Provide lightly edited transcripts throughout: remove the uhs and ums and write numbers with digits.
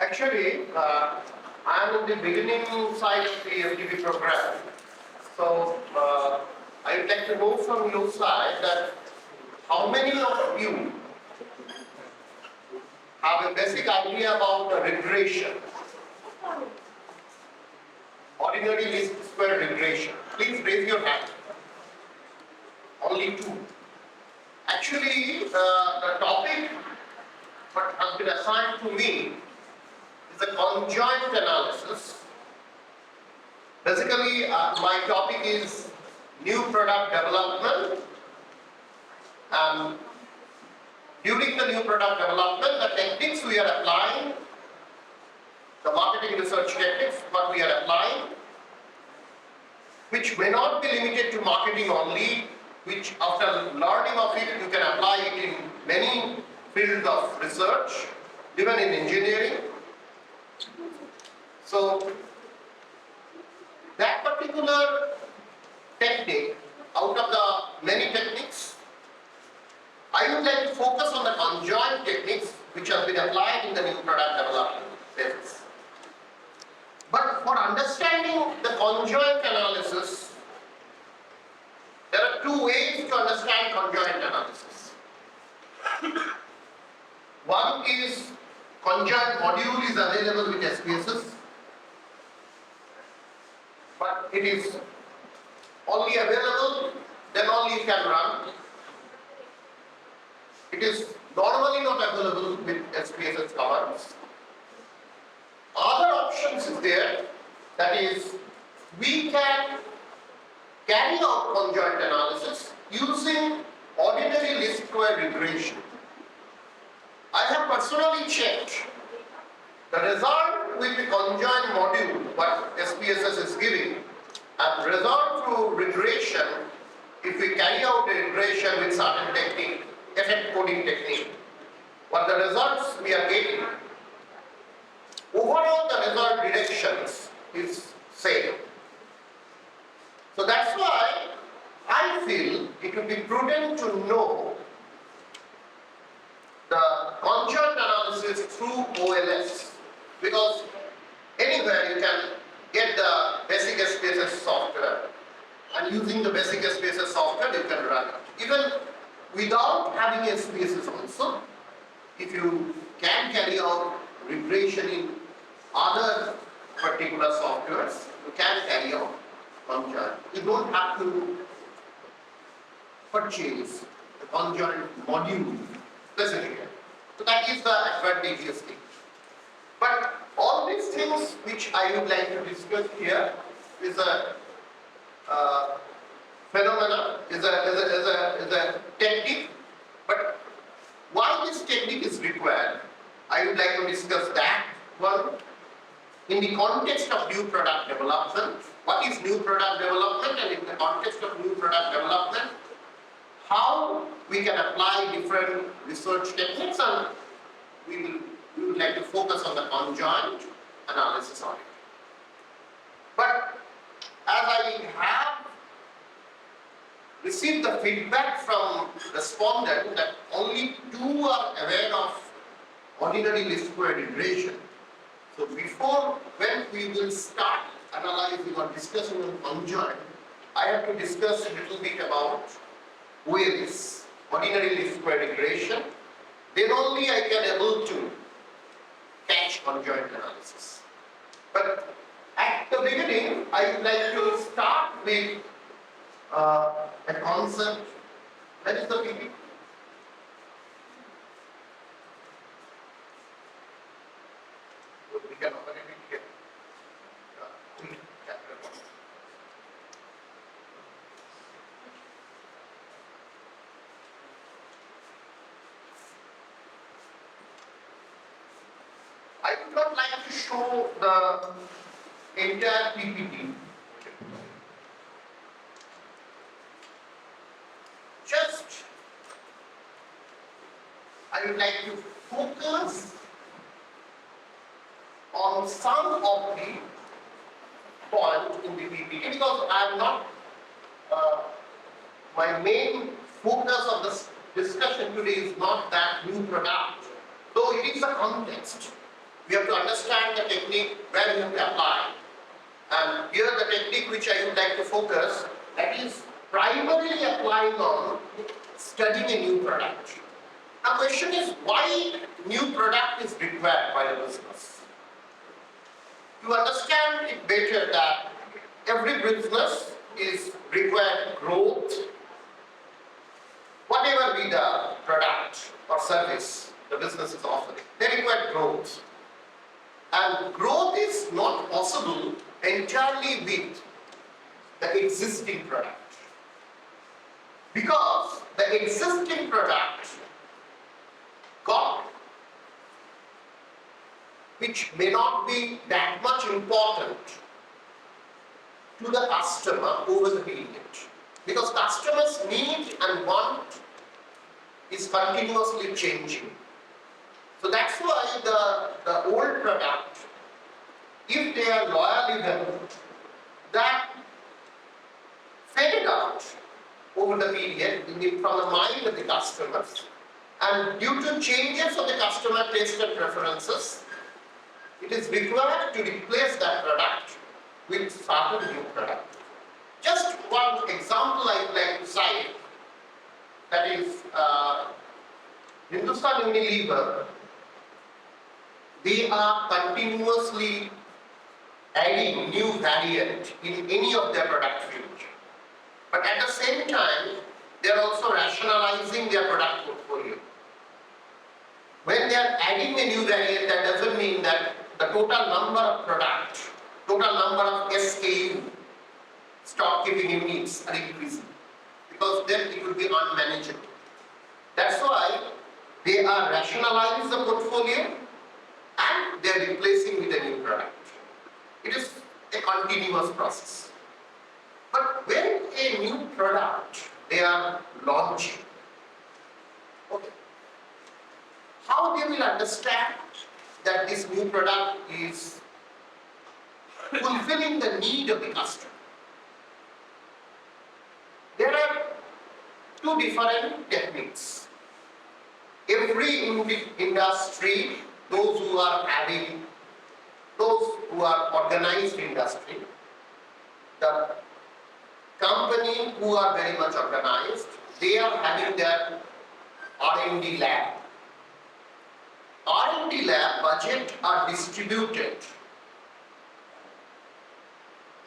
Actually, I am in the beginning side of the FTP program. So, I would like to know from your side that how many of you have a basic idea about the regression, ordinary least square regression. Please raise your hand. Only two. Actually, the topic what has been assigned to me is a conjoint analysis. Basically, my topic is new product development, and during the new product development, the techniques we are applying, the marketing research techniques, what we are applying, which may not be limited to marketing only, which after learning of it, you can apply it in many fields of research, even in engineering. So, that particular technique, out of the many techniques, I would like to focus on the conjoint techniques which have been applied in the new product development phase. But for understanding the conjoint analysis, there are two ways to understand conjoint analysis. One is conjoint module is available with SPSS, but it is only available, then only it can run. It is normally not available with SPSS commands. Other options is there, that is, we can carry out conjoint analysis using ordinary least square regression. I have personally checked the result with the conjoint module what SPSS is giving, and result through regression, if we carry out a regression with certain technique, effect coding technique, what the results we are getting, overall the result directions is same. So that's why I feel it would be prudent to know the conjoint analysis through OLS, because anywhere you can get the basic SPSS software, and using the basic SPSS software you can run it. Even without having SPSS also, if you can carry out regression in other particular softwares, you can carry out conjoint. You don't have to purchase the conjoint module specifically. So that is the advantageous thing. But all these things which I would like to discuss here is a phenomena, is a technique. But why this technique is required, I would like to discuss that one. In the context of new product development, what is new product development, and in the context of new product development, how we can apply different research techniques, and we would like to focus on the conjoint analysis on it. But as I have received the feedback from respondent that only two are aware of ordinary least square regression. So before, when we will start analyzing or discussing on conjoint, I have to discuss a little bit about OLS, ordinary least square regression. Then only I can able to catch conjoint analysis. But at the beginning, I would like to start with a concept. That is the PP. We can open it here. I would not like to show the entire PPT. Just, I would like to focus on some of the points in the PPT, because I am not, my main focus of this discussion today is not that new product, though it is a context. We have to understand the technique where we have to apply. And here the technique which I would like to focus, that is primarily applying on studying a new product. Now question is, why new product is required by the business? To understand it better that every business is required growth, whatever be the product or service the business is offering, they require growth. And growth is not possible entirely with the existing product. Because the existing product which may not be that much important to the customer over the period. Because customers' need and want is continuously changing. So that's why the old product, if they are loyal enough, that faded out over the period from the mind of the customers, and due to changes of the customer taste and preferences, it is required to replace that product with certain new product. Just one example I would like to cite, that is Hindustan Unilever. They are continuously adding new variant in any of their product range. But at the same time, they are also rationalizing their product portfolio. When they are adding a new variant, that doesn't mean that the total number of product, total number of SKU, stock keeping units are increasing, because then it will be unmanageable. That's why they are rationalizing the portfolio and they are replacing with a new product. It is a continuous process. But when a new product they are launching, okay, how they will understand that this new product is fulfilling the need of the customer? There are two different techniques. Every industry, those who are organized industry, the company who are very much organized, they are having their R&D lab. R&D lab budget are distributed.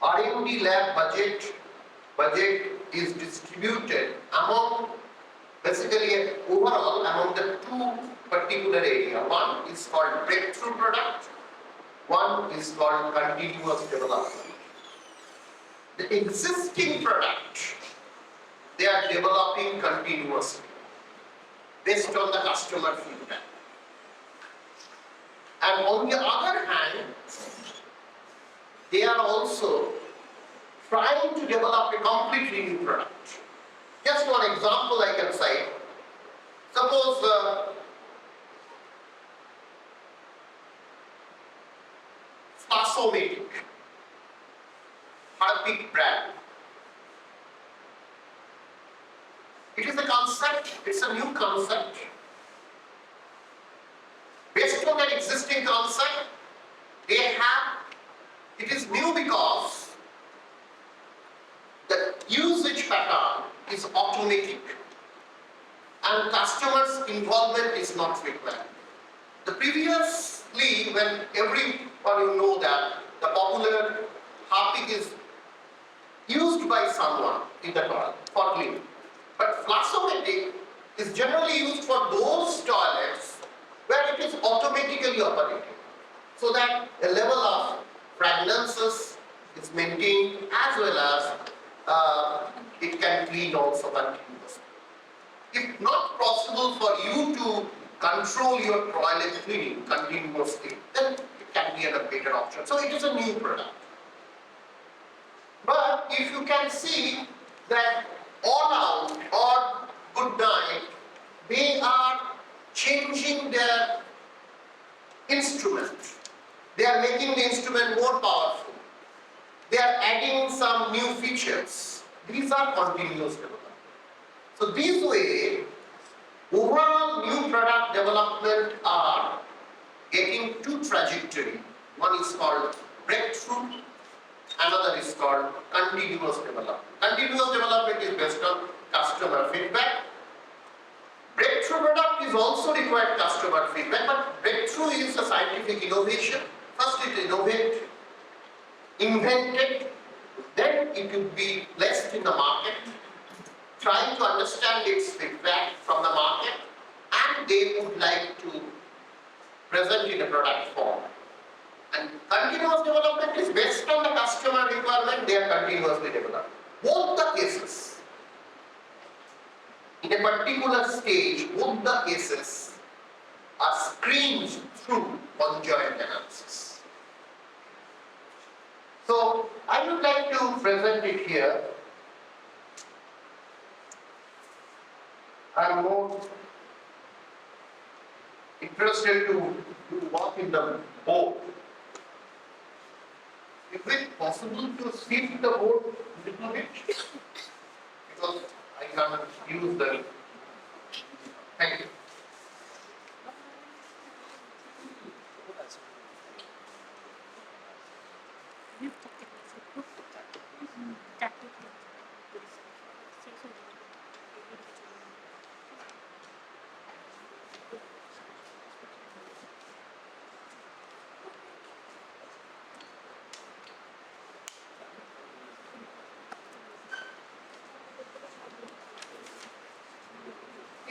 R&D lab budget is distributed among, basically overall among the two particular areas. One is called breakthrough product, one is called continuous development. The existing product, they are developing continuously based on the customer feedback. And on the other hand, they are also trying to develop a completely new product. Just one example I can cite. Suppose Spasomatic, Harpic brand. It is a concept, it's a new concept. Based on that existing concept, it is new because the usage pattern is automatic and customers' involvement is not required. The previously, when everyone you know that the popular Harpic is used by someone in the toilet for cleaning, but Flassomatic is generally used for those toilets where it is automatically operating, so that a level of fragrances is maintained as well as it can clean also continuously. If not possible for you to control your toilet cleaning continuously, then it can be an upgraded option. So it is a new product. But if you can see that all out or good night, they are changing their instrument. They are making the instrument more powerful. They are adding some new features. These are continuous development. So this way, overall new product development are getting two trajectory. One is called breakthrough, another is called continuous development. Continuous development is based on customer feedback. Breakthrough product is also required customer feedback, but breakthrough is a scientific innovation. First it invented, then it will be placed in the market, trying to understand its feedback from the market, and they would like to present in a product form. And continuous development is based on the customer requirement, they are continuously developed. Both the cases, in a particular stage, both the cases are screened through conjoint analysis. So, I would like to present it here. I am more interested to work in the board. Is it possible to shift the board a little bit? Because I can't use the. Thank you.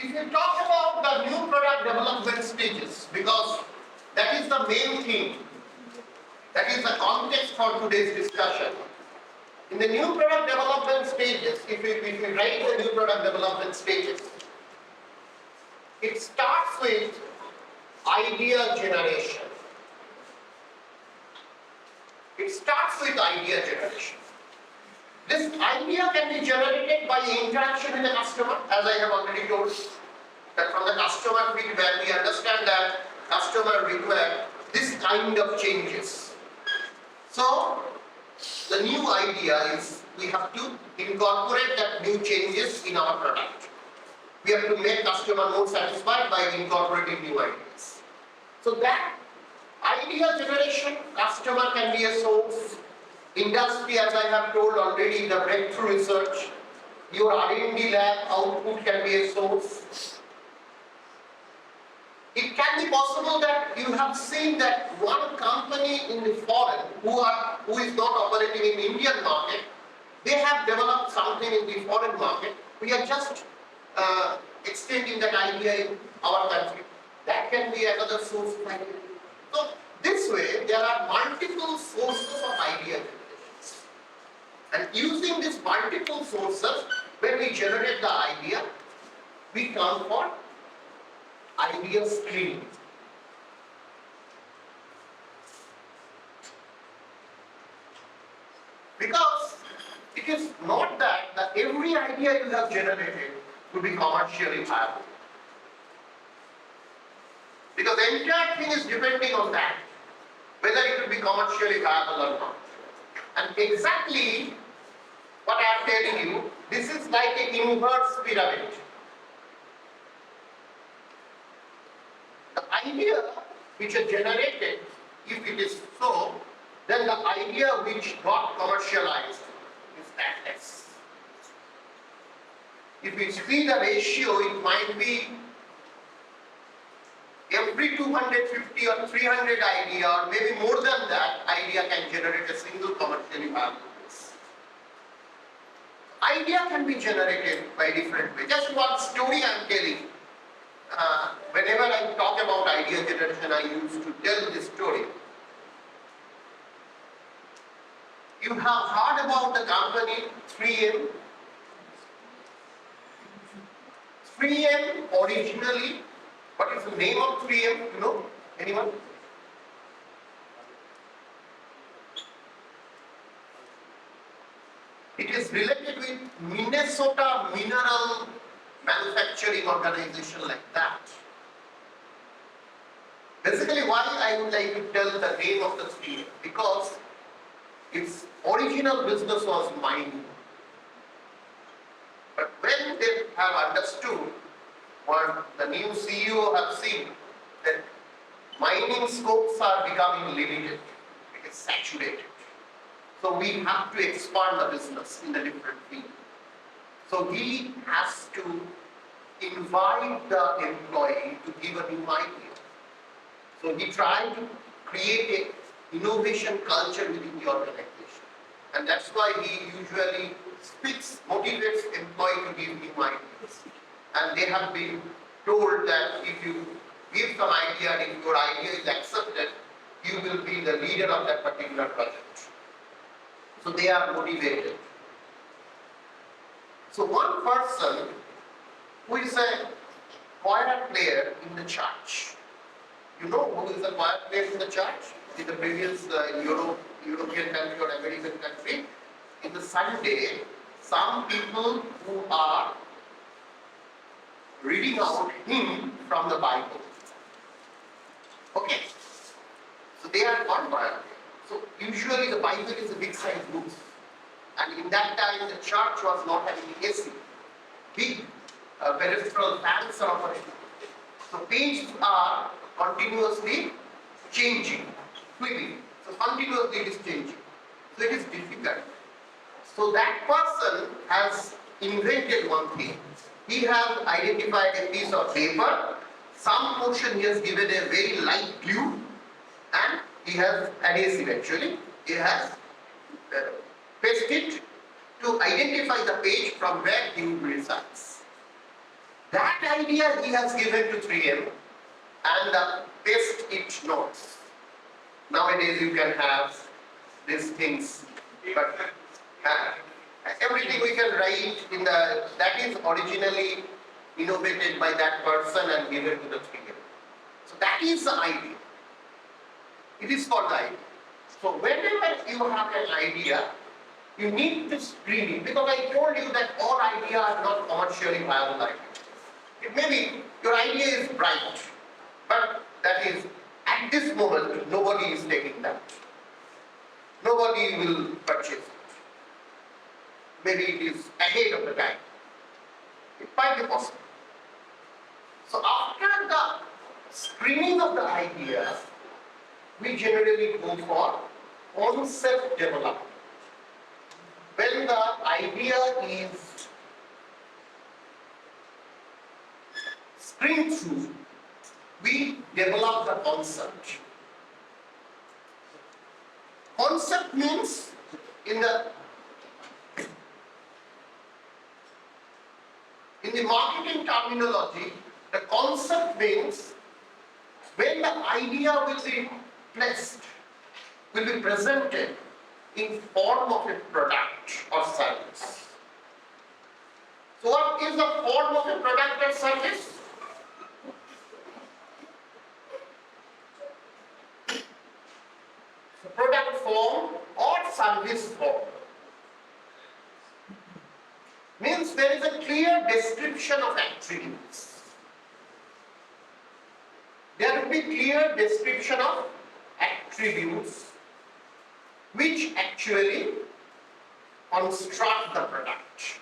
If you talk about the new product development stages, because that is the main thing, that is the context for today's discussion. In the new product development stages, if we write the new product development stages, it starts with idea generation. It starts with idea generation. This idea can be generated by interaction with the customer, as I have already told. That from the customer feedback, we understand that customer require this kind of changes. So, the new idea is we have to incorporate that new changes in our product. We have to make customer more satisfied by incorporating new ideas. So that idea generation, customer can be a source. Industry, as I have told already, the breakthrough research, your R&D lab output can be a source. It can be possible that you have seen that one company in the foreign who is not operating in the Indian market, they have developed something in the foreign market. We are just extending that idea in our country. That can be another source of idea. So this way, there are multiple sources of idea generations. And using these multiple sources, when we generate the idea, we come for idea screening. Because it is not that every idea you have generated will be commercially viable. Because the entire thing is depending on that, whether it will be commercially viable or not. And exactly what I am telling you, this is like an inverse pyramid. The idea which is generated, if it is so, then the idea which got commercialized is that S. If we see the ratio, it might be every 250 or 300 idea, or maybe more than that, idea can generate a single commercially viable case. Idea can be generated by different ways. Just one story I am telling. Whenever I talk about idea generation, I used to tell this story. You have heard about the company 3M. 3M originally, what is the name of 3M? You know? Anyone? It is related with Minnesota Mineral Manufacturing Organization, like that. Basically, why I would like to tell the name of the 3M? Because its original business was mining. But when they have understood what the new CEO have seen, that mining scopes are becoming limited, it is saturated. So we have to expand the business in the different field. So he has to invite the employee to give a new idea. So he tried to create an innovation culture within the organization. And that's why he usually motivates employee to give new ideas. And they have been told that if you give some idea and if your idea is accepted, you will be the leader of that particular project. So they are motivated. So one person who is a choir player in the church. You know who is a choir player in the church? In the previous European country or American country, in the Sunday, some people who are reading out hymn from the Bible. Okay, so they are called choir. So usually the Bible is a big size book, and in that time the church was not having AC, big peripheral fans are operating. So pages are continuously changing, quickly. So continuously it is changing. So it is difficult. So that person has invented one thing. He has identified a piece of paper, some portion he has given a very light blue, and he has adhesive actually. He has pasted to identify the page from where he will resides. That idea he has given to 3M and the paste it notes. Nowadays you can have these things, but everything we can write in the, that is originally innovated by that person and given to the 3M. So that is the idea. It is called the idea. So whenever you have an idea, you need to screen it, because I told you that all ideas are not commercially viable ideas. It may be your idea is bright, but that is at this moment nobody is taking that. Nobody will purchase it. Maybe it is ahead of the time. It might be possible. So after the screening of the ideas, we generally go for concept development. When the idea is screened through, we develop the concept. Concept means in the marketing terminology, the concept means when the idea will be placed, will be presented in form of a product or service. So what is the form of a product or service? So product form or service form means there is a clear description of attributes. There will be clear description of attributes which actually construct the product.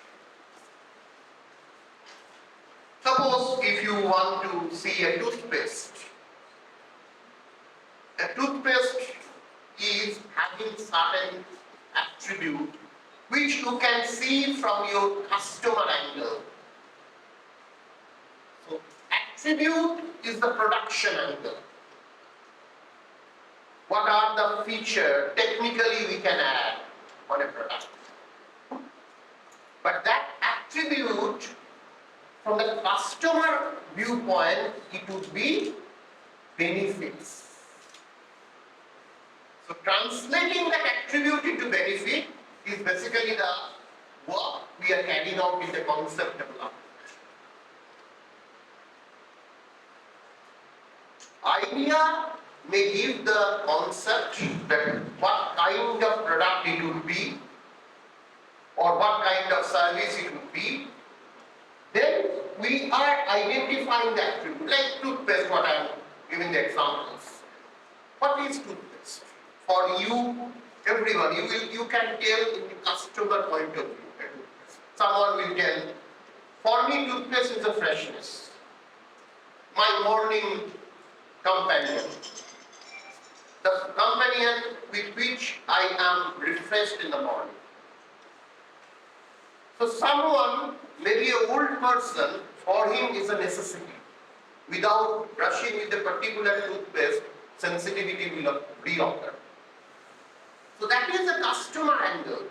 Suppose if you want to see a toothpaste is having certain attribute which you can see from your customer angle. So attribute is the production angle. What are the features technically we can add on a product? But that attribute from the customer viewpoint, it would be benefits. So translating that attribute into benefit is basically the work we are carrying out in the concept development. Idea may give the concept that what kind of product it would be or what kind of service it would be. Then we are identifying the attribute, like toothpaste, what I am giving the examples. What is toothpaste? For you, everyone, you can tell in the customer point of view. Someone will tell, for me toothpaste is a freshness. My morning companion. The companion with which I am refreshed in the morning. So someone, maybe an old person, for him is a necessity. Without brushing with a particular toothpaste, sensitivity will reoccur. So that is the customer angle.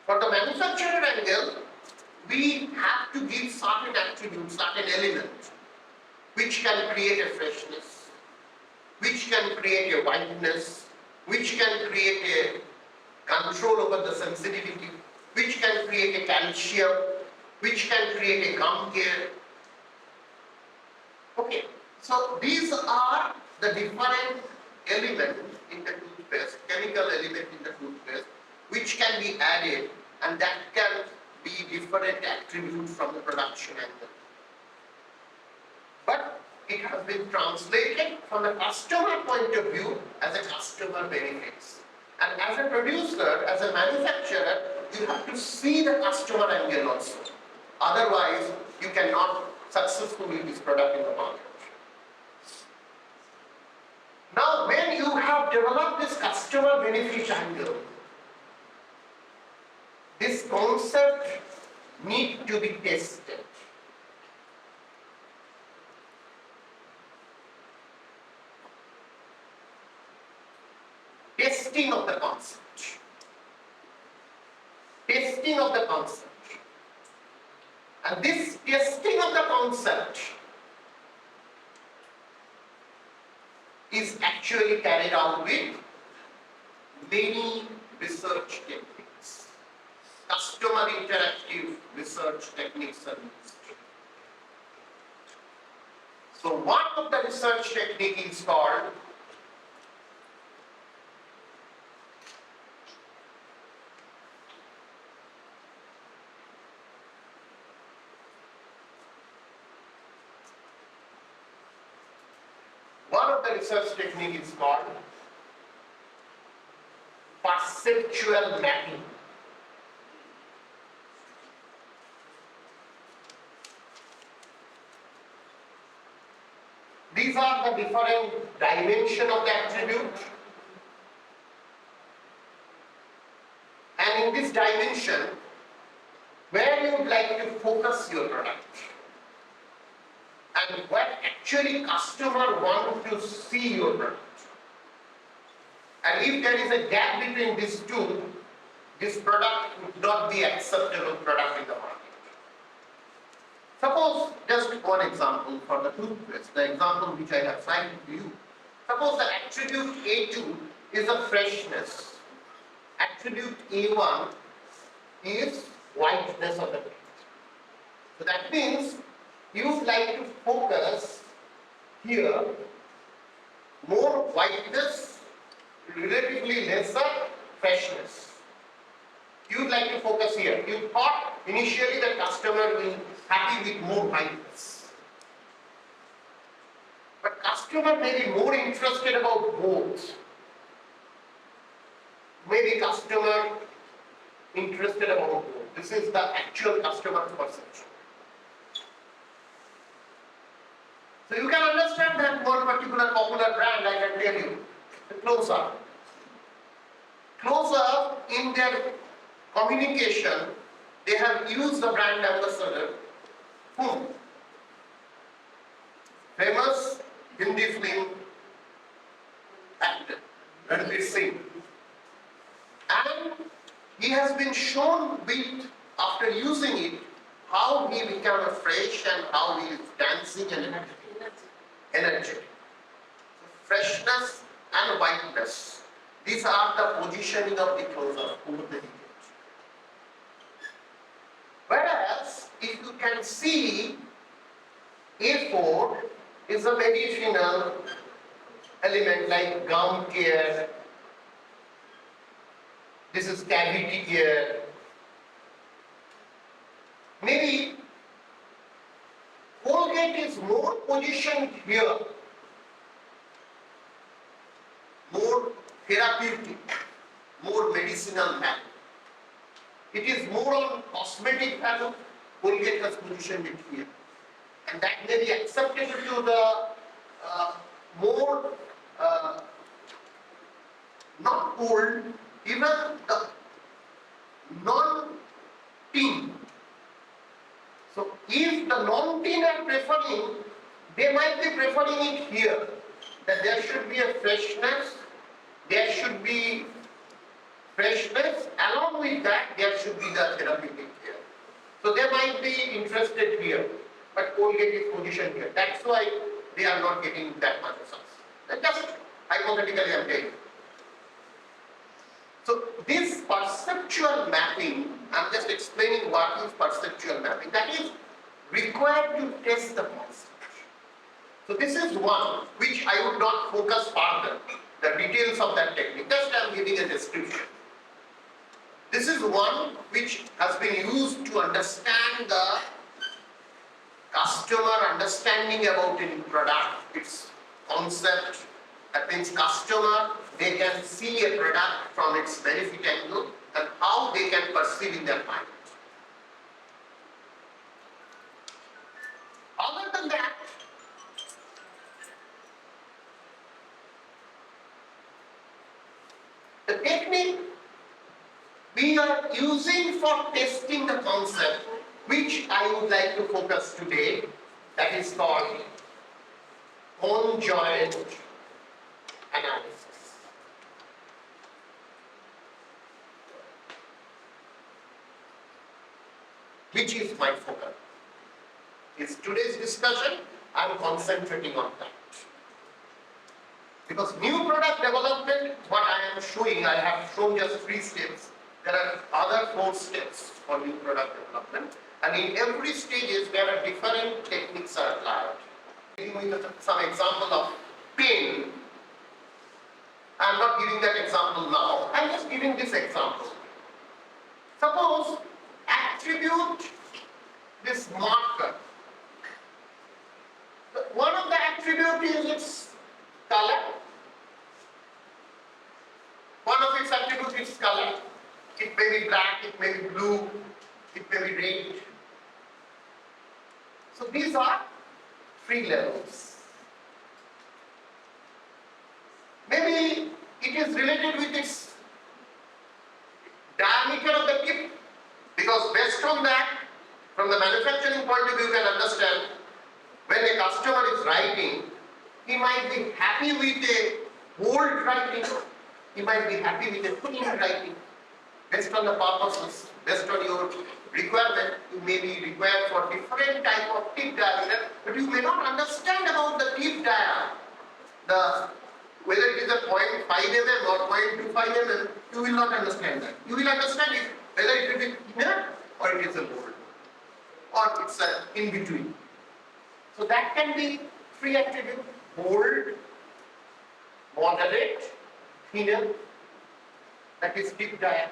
For the manufacturer angle, we have to give certain attributes, certain elements, which can create a freshness, which can create a whiteness, which can create a control over the sensitivity, which can create a calcium, which can create a gum care. Okay, so these are the different elements in the toothpaste, chemical element in the toothpaste, which can be added, and that can be different attributes from the production angle. But it has been translated from the customer point of view as a customer benefits. And as a producer, as a manufacturer, you have to see the customer angle also. Otherwise, you cannot successfully this product in the market. Now, when you have developed this customer benefit angle, this concept needs to be tested. Testing of the concept. Testing of the concept. And this testing of the concept is actually carried out with many research techniques. Customer interactive research techniques are used. So one of the research technique is called research technique is called perceptual mapping. These are the different dimensions of the attribute, and in this dimension, where you would like to focus your product, and what actually customer want to see your product. And if there is a gap between these two, this product would not be acceptable product in the market. Suppose, just one example for the toothpaste, the example which I have cited to you. Suppose the attribute A2 is a freshness. Attribute A1 is whiteness of the teeth. So that means you would like to focus here more whiteness, relatively lesser freshness. You would like to focus here. You thought initially the customer will be happy with more whiteness. But customer may be more interested about both. Maybe customer interested about both. This is the actual customer perception. So you can understand that one particular popular brand, I can tell you, the Close-Up. Close-Up, in their communication, they have used the brand ambassador, whom? Famous Hindi film actor, Ranveer Singh. And he has been shown with, after using it, how he became fresh and how he is dancing and energetic. So freshness and whiteness. These are the positioning of the Close-Up over the decades. Whereas, if you can see, A4 is a medicinal element like gum care. This is cavity care. Maybe Colgate is more positioned here, more therapeutic, more medicinal value. It is more on cosmetic value. Colgate has positioned it here. And that may be acceptable to the more not old, even the non-teen. So if the non-teen are preferring, they might be preferring it here, that there should be a freshness, there should be freshness, along with that there should be the therapeutic here. So they might be interested here, but Colgate is positioned here. That's why they are not getting that much results. Just hypothetically I am telling you. So this perceptual mapping, I am just explaining what is perceptual mapping. That is required to test the concept. So this is one which I would not focus further, the details of that technique. Just I am giving a description. This is one which has been used to understand the customer understanding about any product, its concept. That means customer, they can see a product from its benefit angle and how they can perceive in their mind. Other than that, the technique we are using for testing the concept, which I would like to focus today, that is called conjoint analysis. Which is my focus. In today's discussion, I am concentrating on that. Because new product development, what I am showing, I have shown just 3 steps. There are other 4 steps for new product development. And in every stages, there are different techniques are applied. Giving some example of pain. I am not giving that example now. I am just giving this example. Suppose attribute this marker. One of the attribute is its color. One of its attributes is color. It may be black, it may be blue, it may be red. So these are 3 levels. Maybe it is related with its diameter of the tip, because based on that, from the manufacturing point of view, you can understand when a customer is writing, he might be happy with a bold writing, he might be happy with a thin writing. Based on the purposes, based on your requirement, you may be required for different type of tip diameter, but you may not understand about the tip diameter. Whether it is a 0.5 mm or 0.25 mm, you will not understand that. You will understand it, whether it will be thinner or it is a bold, or it's a in between. So that can be 3 attributes: bold, moderate, thinner, that is tip diameter.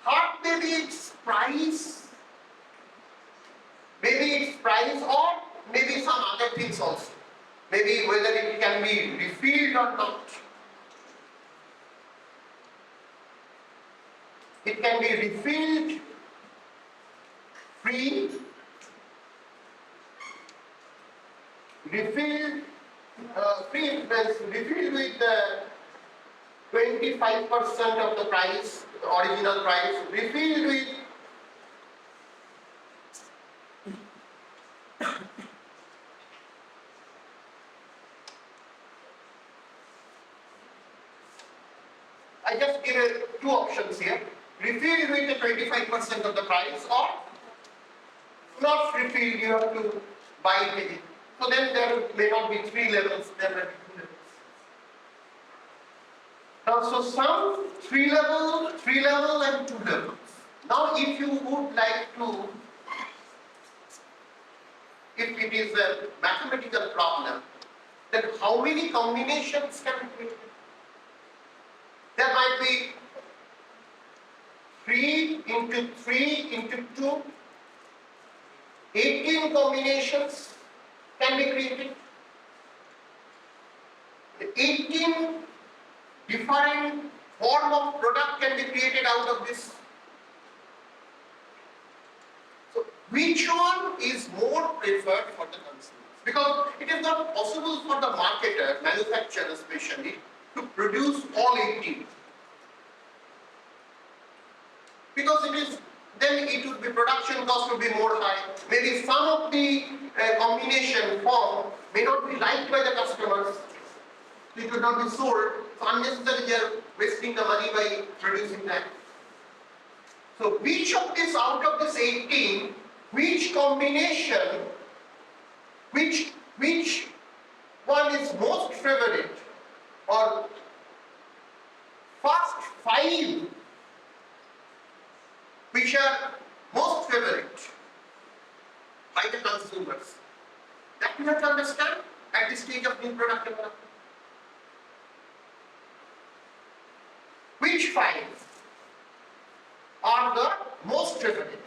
Third, maybe its price, or maybe some other things also. Maybe whether it can be refilled or not. It can be refilled free, refilled with 25% of the price, the original price, refilled with I just give 2 options here. Refilled with the 25% of the price, or not refilled, you have to buy it again. So then there may not be 3 levels, there may be 2 levels. Now, so some 3 level and 2 levels. Now, if you would like to, if it is a mathematical problem, then how many combinations can be created? There might be 3 into 3 into 2, 18 combinations can be created. 18 different form of product can be created out of this. So which one is more preferred for the consumers? Because it is not possible for the marketer, manufacturer especially, to produce all 18. Because it is, then it would be, production cost would be more high. Maybe some of the combination form may not be liked by the customers. It would not be sold. So unnecessarily they are wasting the money by producing that. So which of this, out of this 18, which combination, which one is most favorite, or first 5 which are most favorite by the consumers? That we have to understand at this stage of new product development. Which 5 are the most favorite?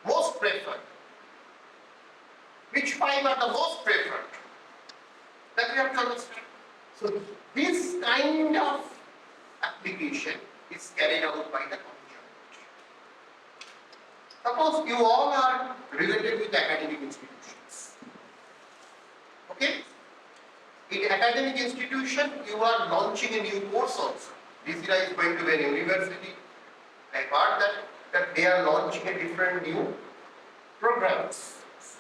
Most preferred. Which 5 are the most preferred? That we have to understand. So this kind of application is carried out by the conjunct. Suppose you all are related with academic institutions. Okay? In academic institution, you are launching a new course also. DCI is going to be a university. I heard that they are launching a different new programs.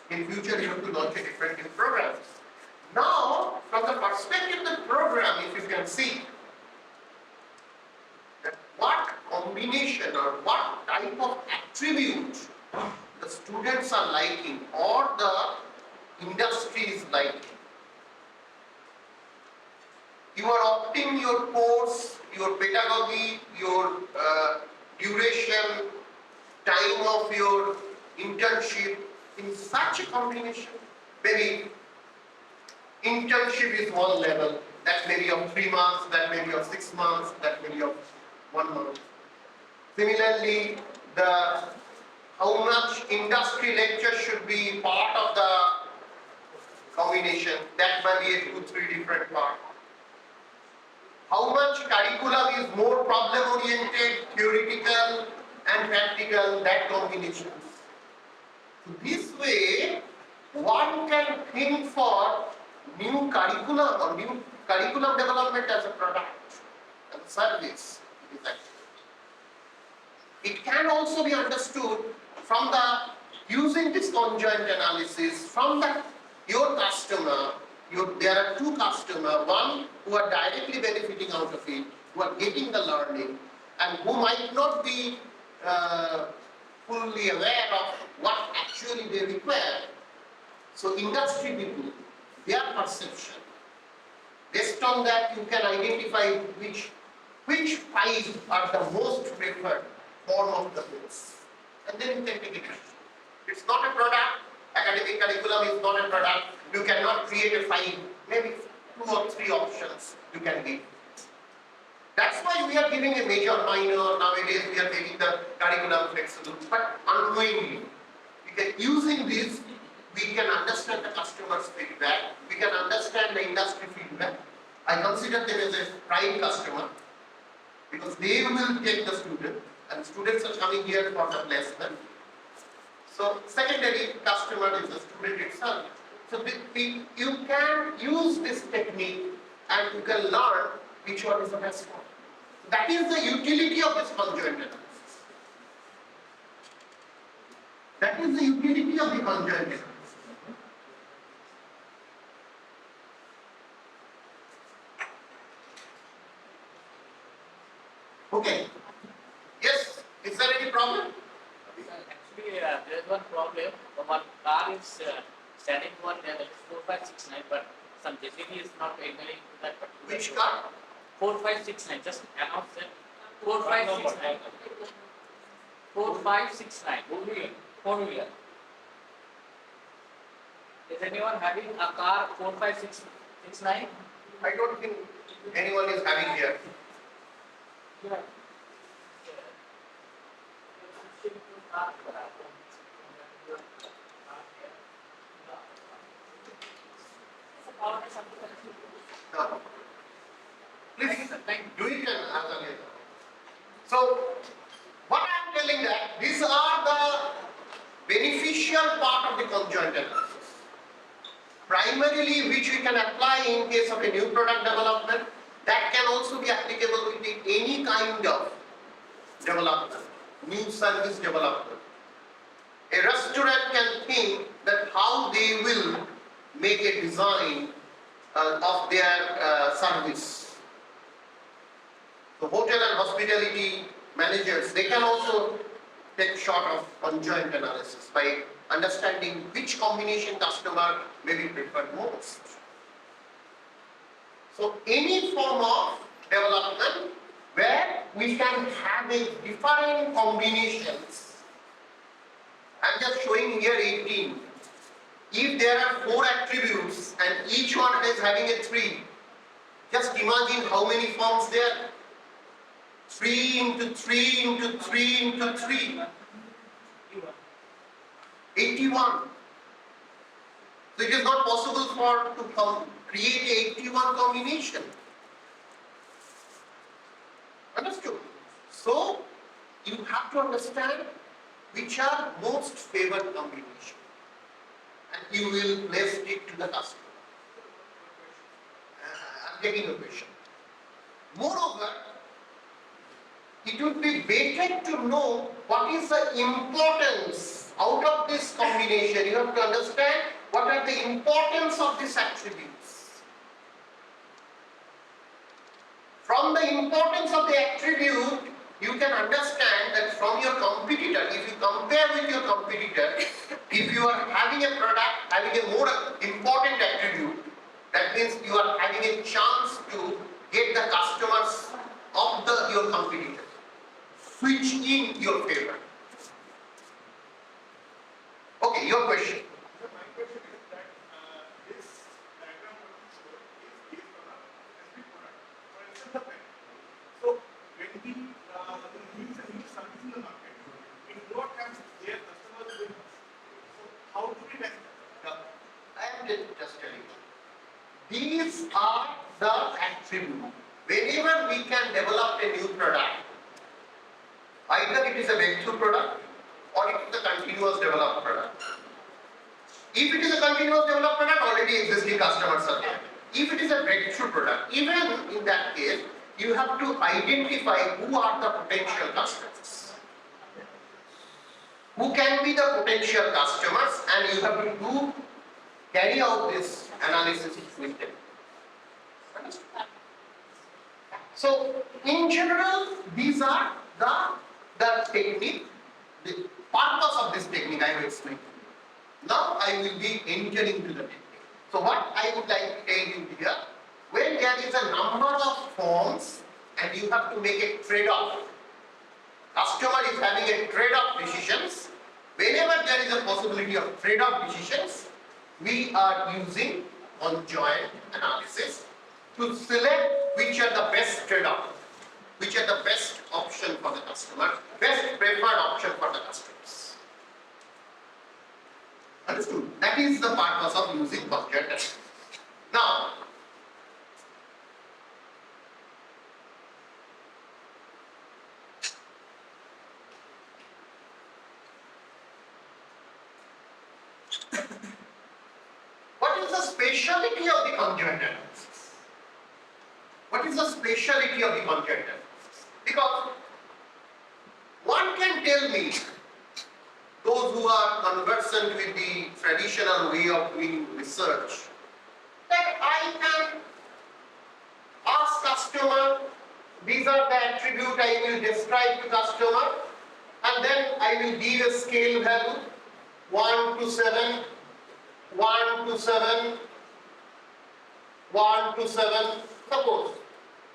In future, you have to launch a different new programs. Now, from the perspective of the program, if you can see that what combination or what type of attribute the students are liking or the industry is liking. You are opting your course, your pedagogy, your duration, time of your internship in such a combination. Maybe internship is one level, that may be of 3 months, that may be of 6 months, that may be of 1 month. Similarly, how much industry lecture should be part of the combination, that might be a 2-3 different parts. How much curriculum is more problem oriented, theoretical and practical, that combination. So this way, one can think for new curriculum or new curriculum development as a product and service. It can also be understood from the using this conjoint analysis from your customer. There are 2 customers, one who are directly benefiting out of it, who are getting the learning, and who might not be fully aware of what actually they require. So industry people, their perception, based on that you can identify which 5 are the most preferred form of the course. And then you can take it. It's not a product, academic curriculum is not a product. You cannot create a 5, maybe 2 or 3 options you can give. That's why we are giving a major, minor. Nowadays we are making the curriculum flexible, but unknowingly. Using this, we can understand the customer's feedback, we can understand the industry feedback. I consider them as a prime customer because they will take the student, and students are coming here for the placement. So secondary customer is the student itself. So you can use this technique and you can learn which one is the best one. That is the utility of this conjoint analysis. That is the utility of the conjoint analysis. Okay. Yes? Is there any problem? Actually, there is one problem. One car is standing one level 4569, but some JCB is not agreeing to that particular. Which car? 4569. Just announce it. 4569. 4569. Four-wheeler. Is anyone having a car 4569? I don't think anyone is having here. Yeah. No. Please do it and answer later. So, what I am telling that these are the crucial part of the conjoint analysis. Primarily, which we can apply in case of a new product development, that can also be applicable with any kind of development, new service development. A restaurant can think that how they will make a design of their service. The hotel and hospitality managers, they can also take short of conjoint analysis by understanding which combination customer may be preferred most. So any form of development where we can have a different combinations. I'm just showing here 18. If there are 4 attributes and each one is having a 3, just imagine how many forms there are. 3 into 3 into 3 into 3. 81. So it is not possible to create a 81 combination. Understood? So you have to understand which are most favored combination, and you will place it to the customer. I'm taking a question. Moreover, it would be better to know what is the importance out of this combination. You have to understand what are the importance of these attributes. From the importance of the attribute, you can understand that from your competitor, if you compare with your competitor, if you are having a product having a more important attribute, that means you are having a chance to get the customers of your competitor switch in your favor. Okay, your question. So my question is that this diagram what you showed is based on a specific product. For instance, the pen. So when we use a new service in the market, we do not have their customers with us. So how do we test that? I am just telling you. These are the attributes. Whenever we can develop a new product, either it is a breakthrough product or it is a continuous developed product. If it is a continuous developed product, already existing customers are there. If it is a breakthrough product, even in that case, you have to identify who are the potential customers. Who can be the potential customers, and you have to carry out this analysis with them. Understand? So, in general, these are the technique, the purpose of this technique I will explain. Now I will be entering into the technique. So what I would like to tell you here, when there is a number of forms and you have to make a trade-off, customer is having a trade-off decisions, whenever there is a possibility of trade-off decisions, we are using conjoint analysis to select which are the best trade-off, which are the best option for the customer, best preferred option for the customers. Understood? That is the purpose of using conjoint analysis. Now, what is the speciality of the conjoint analysis? What is the speciality of the conjoint analysis? Because one can tell me, those who are conversant with the traditional way of doing research, that I can ask customer, these are the attributes I will describe to customer, and then I will give a scale value 1 to 7, 1 to 7, 1 to 7, suppose.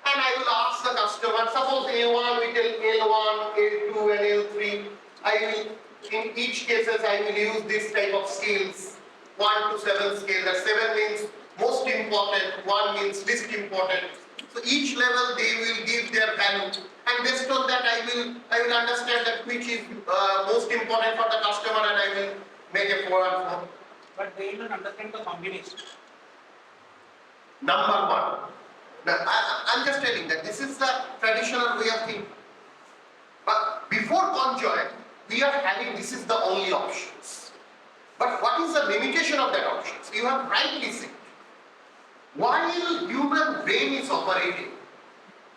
And I will ask the customer, suppose A1 we tell L1, L2 and L3. I will, in each cases I will use this type of scales, 1 to 7 scale. That 7 means most important, 1 means least important. So each level they will give their value, and based on that I will understand that which is most important for the customer, and I will make a form. But they don't understand the combination. Number one. Now, I'm just telling that this is the traditional way of thinking. But before conjoint, we are having, this is the only options. But what is the limitation of that option? So you have rightly said, while human brain is operating,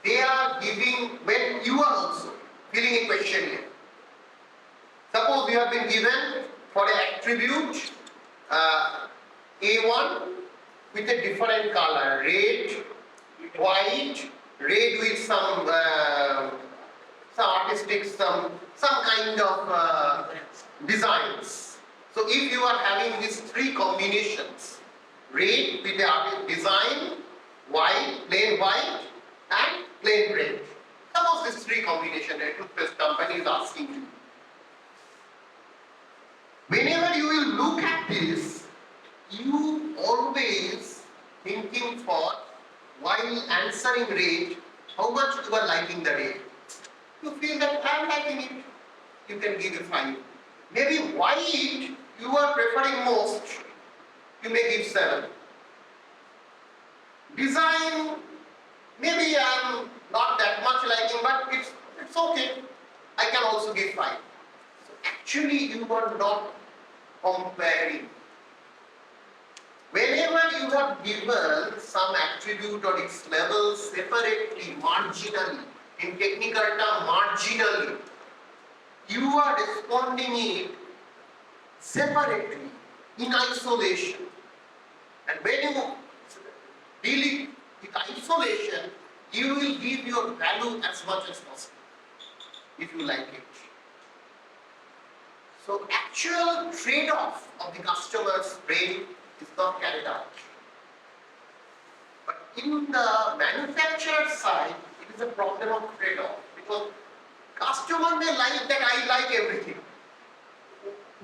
they are giving, when you are also filling a questionnaire. Suppose you have been given for an attribute A1 with a different color, red, white, red with some artistic, some kind of designs. So if you are having these three combinations, red with the design, white, plain white, and plain red. Suppose these three combinations, a toothpaste company is asking you. Whenever you will look at this, you always thinking for, while answering red, how much you are liking the red. You feel that I am liking it, you can give a 5. Maybe white you are preferring most, you may give 7. Design, maybe I am not that much liking, but it's okay, I can also give 5. So actually you are not comparing. Whenever you have given some attribute or its level separately, marginally, in technical term marginally, you are responding it separately, in isolation. And when you deal it with isolation, you will give your value as much as possible, if you like it. So actual trade-off of the customer's brain is not carried out. But in the manufacturer side, it is a problem of trade-off, because customer may like that I like everything.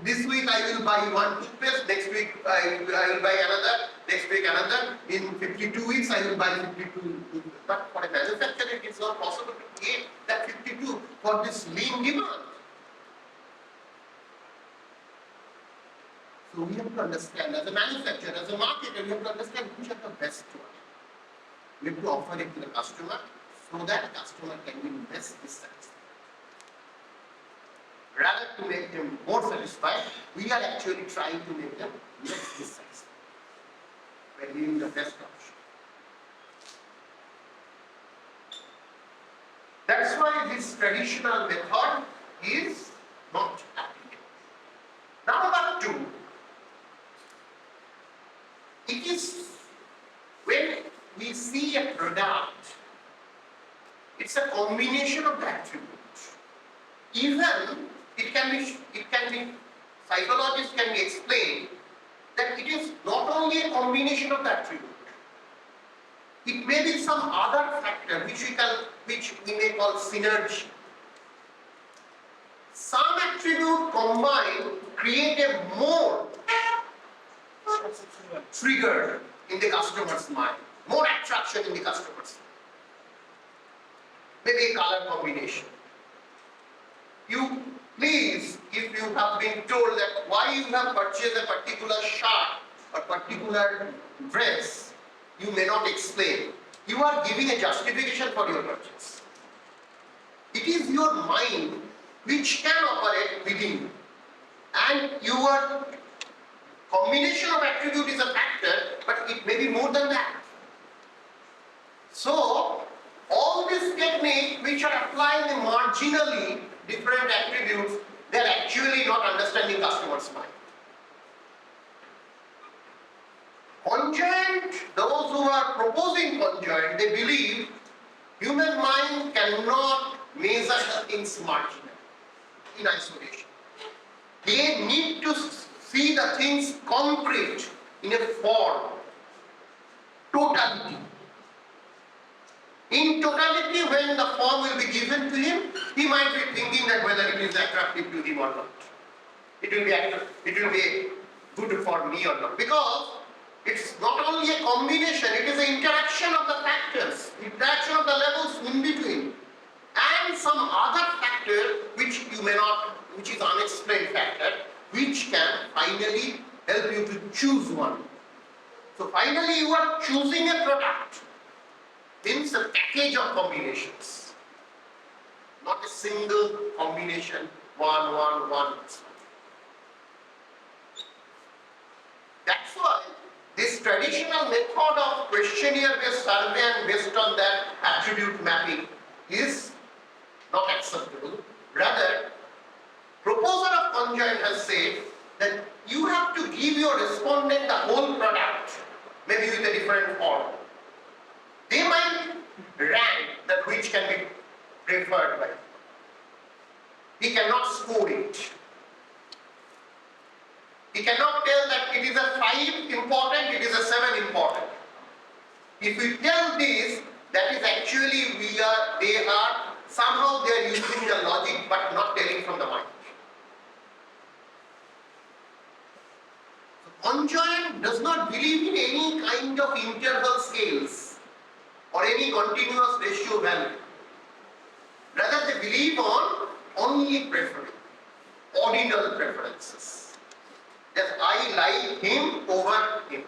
This week I will buy one toothpaste, next week I will buy another, next week another, in 52 weeks I will buy 52 toothpaste. But for a manufacturer it is not possible to create that 52 for this lean demand. So we have to understand, as a manufacturer, as a marketer, we have to understand which are the best ones. We have to offer it to the customer so that customer can be less dissatisfied. Rather to make them more satisfied, we are actually trying to make them less dissatisfied by giving the best option. That's why this traditional method is not applicable. Number 2, it is when we see a product, it's a combination of the attributes. Even it can be, psychologists can be explained that it is not only a combination of the attribute. It may be some other factor which we may call synergy. Some attribute combined create a more trigger in the customer's mind, more attraction in the customer's mind. Maybe a color combination. You please, if you have been told that why you have purchased a particular shirt or particular dress, you may not explain. You are giving a justification for your purchase. It is your mind which can operate within you. And your combination of attribute is a factor, but it may be more than that. So, all these techniques which are applying marginally different attributes, they are actually not understanding customer's mind. Conjoint, those who are proposing conjoint, they believe human mind cannot measure the things marginally, in isolation. They need to see the things concrete, in a form, totality. In totality, when the form will be given to him, he might be thinking that whether it is attractive to him or not. It will be good for me or not. Because it's not only a combination, it is an interaction of the factors, interaction of the levels in between, and some other factor which you may not, which is unexplained factor, which can finally help you to choose one. So finally you are choosing a product. Means a package of combinations, not a single combination, one. method of questionnaire-based survey and based on that attribute mapping is not acceptable. Rather, proposer of conjoint has said that you have to give your respondent the whole product, maybe with a different form. They might rank that which can be preferred by. He cannot score it. He cannot tell that it is a 5 important, it is a 7 important. If we tell this, that is actually somehow they are using the logic but not telling from the mind. So conjoint does not believe in any kind of interval scales or any continuous ratio value. Rather they believe on only preference, ordinal preferences. That I like him over him.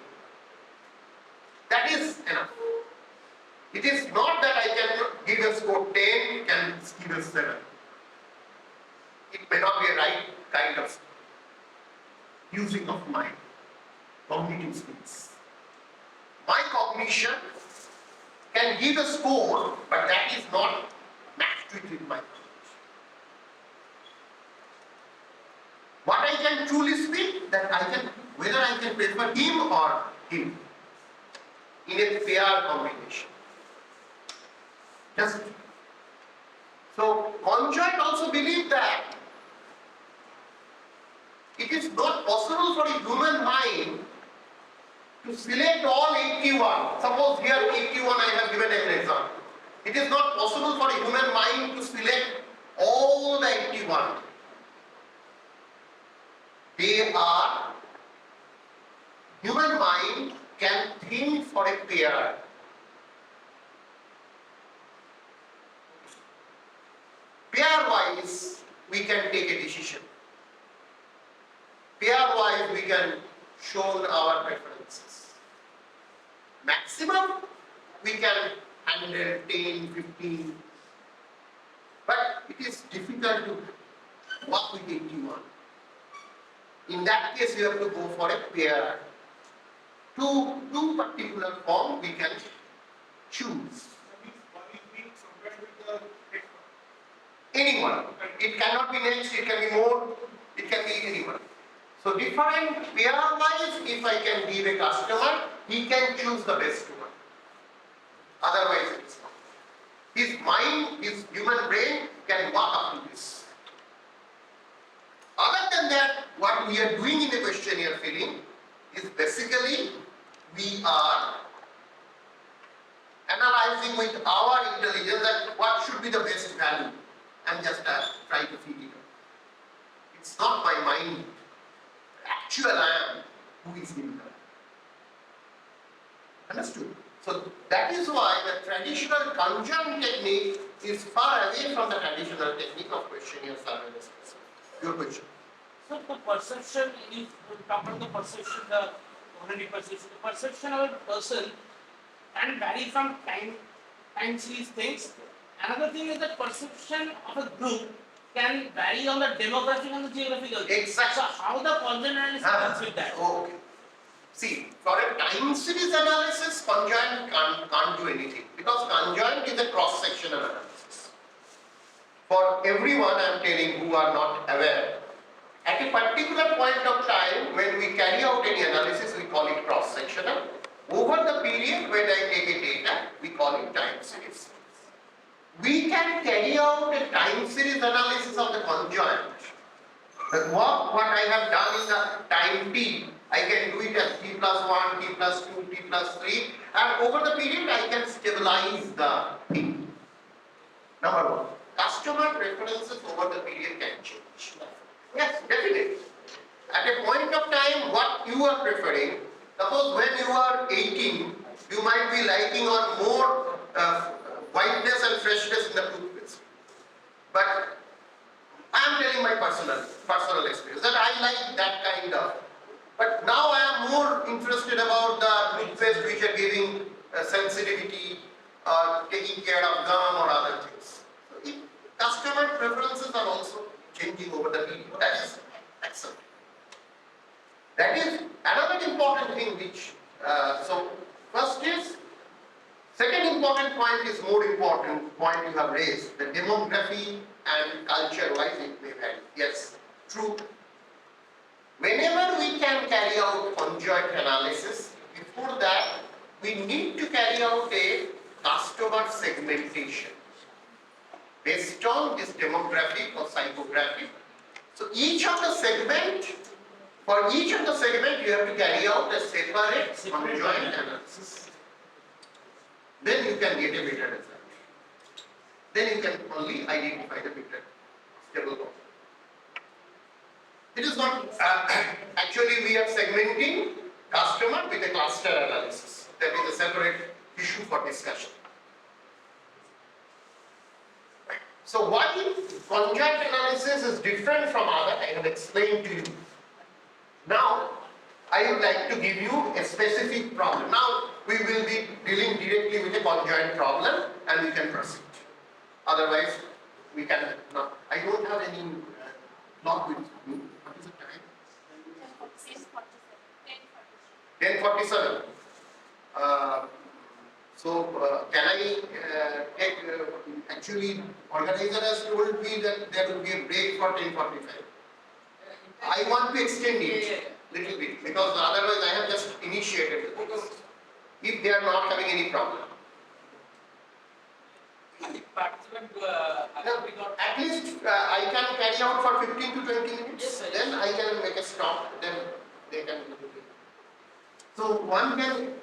That is enough. It is not that I can give a score 10, can give a 7. It may not be a right kind of using of mind, cognitive skills. My cognition can give a score, but that is not matched with my knowledge. What I can truly speak, that whether I can prefer him or him in a pair combination. Just so conjoint also believe that it is not possible for a human mind to select all 81. Suppose here 81 I have given an example. It is not possible for a human mind to select all the 81. Human mind can think for a pair. Pair-wise, we can take a decision. Pair-wise, we can show our preferences. Maximum, we can handle 10, 15. But it is difficult to work with 81. In that case, you have to go for a pair. Two particular form we can choose. That means one is being compared with the next one. Anyone. It cannot be next, it can be more, it can be anyone. So different pair-wise, if I can give a customer, he can choose the best one. Otherwise it is not. His mind, his human brain can work up to this. Other than that, what we are doing in the questionnaire filling is basically we are analyzing with our intelligence that what should be the best value and just try to feed it up. It's not my mind. Actual I am who is in that. Understood? So that is why the traditional conjoint technique is far away from the traditional technique of questionnaire surveillance. Your question. So the perception is, talk about the perception, the cognitive perception. The perception of a person can vary from time series things. Another thing is that perception of a group can vary on the demographic and the geographical. Exactly. So how the conjoint analysis deals with that? Okay. See, for a time series analysis, conjoint can't do anything because conjoint is a cross-sectional analysis. For everyone, I am telling who are not aware, at a particular point of time, when we carry out any analysis, we call it cross-sectional. Over the period when I take a data, we call it time series. We can carry out a time series analysis of the conjoint. But what I have done in the time t, I can do it as t plus 1, t plus 2, t plus 3, and over the period I can stabilize the t. Number one, customer preferences over the period can change. Yes, definitely. At a point of time, what you are preferring, suppose when you are 18, you might be liking on more whiteness and freshness in the toothpaste. But I am telling my personal experience that I like that kind of. But now I am more interested about the toothpaste which are giving sensitivity or taking care of gum or other things. So if customer preferences are also changing over the period, that is excellent. That is another important thing which, so second point is more important point you have raised. The demography and culture-wise it may vary. Yes, true. Whenever we can carry out conjoint analysis, before that we need to carry out a customer segmentation based on this demographic or psychographic. So each of the segment, for each of the segment you have to carry out a separate conjoint analysis. Then you can get a better result. Then you can only identify the better stable model. It is not, actually we are segmenting customer with a cluster analysis. That is a separate issue for discussion. So why conjoint analysis is different from other, I have explained to you. Now, I would like to give you a specific problem. Now, we will be dealing directly with a conjoint problem and we can proceed. Otherwise, we can not. I don't have any clock with me. What is the time? 10:47. Can I take, actually organizer has told me that there will be a break for 10:45. I want to extend it little bit because otherwise I have just initiated it. If they are not having any problem. At least I can carry out for 15 to 20 minutes. Yes, sir. Then I can make a stop. Then they can do it. So one can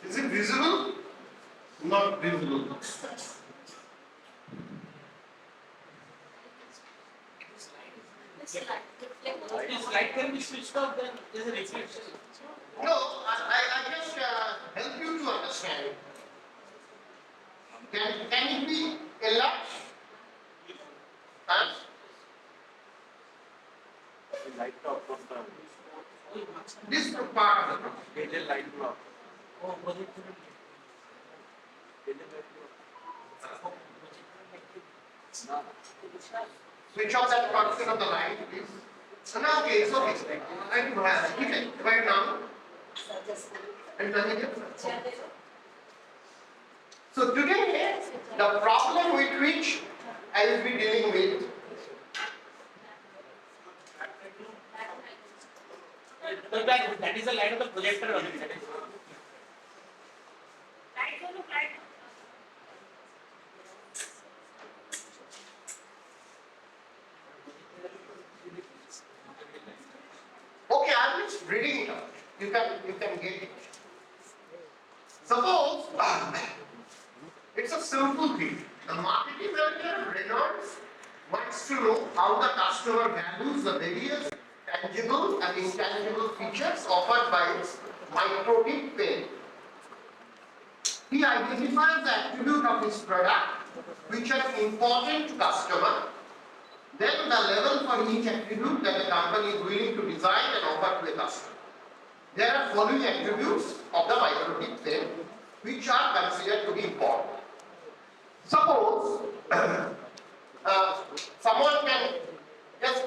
is it visible? Not visible. If light can be switched off, then there's a reflection. No, I just help you to understand. Can it be enlarged? Huh? Light of the This part of the hidden light block. Oh, projector. Hidden light block. switch off that function of the light, please. So now, okay, it's okay. I do have it. Okay, right now. And continue. So today, the problem with which I will be dealing with That is the light of the projector only. That is. okay, I'm just reading it out. You can get it. Suppose it's a simple thing. The marketing manager Reynolds wants to know how the customer values the various tangible and intangible features offered by its microtip pen. He identifies the attribute of his product which are important to customer. Then the level for each attribute that the company is willing to design and offer to a customer. There are following attributes of the microtip pen which are considered to be important. Suppose someone can just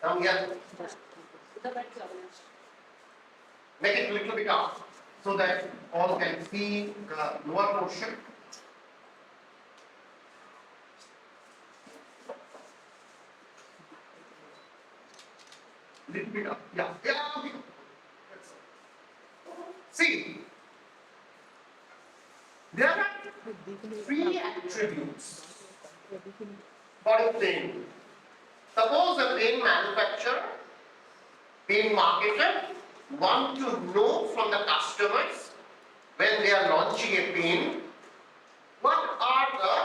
come here, make it a little bit up so that all can see the lower portion. Little bit up, yeah, okay. See, there are three attributes for a pen. Suppose a pen manufacturer, pen marketer want to know from the customers when they are launching a pen, what are the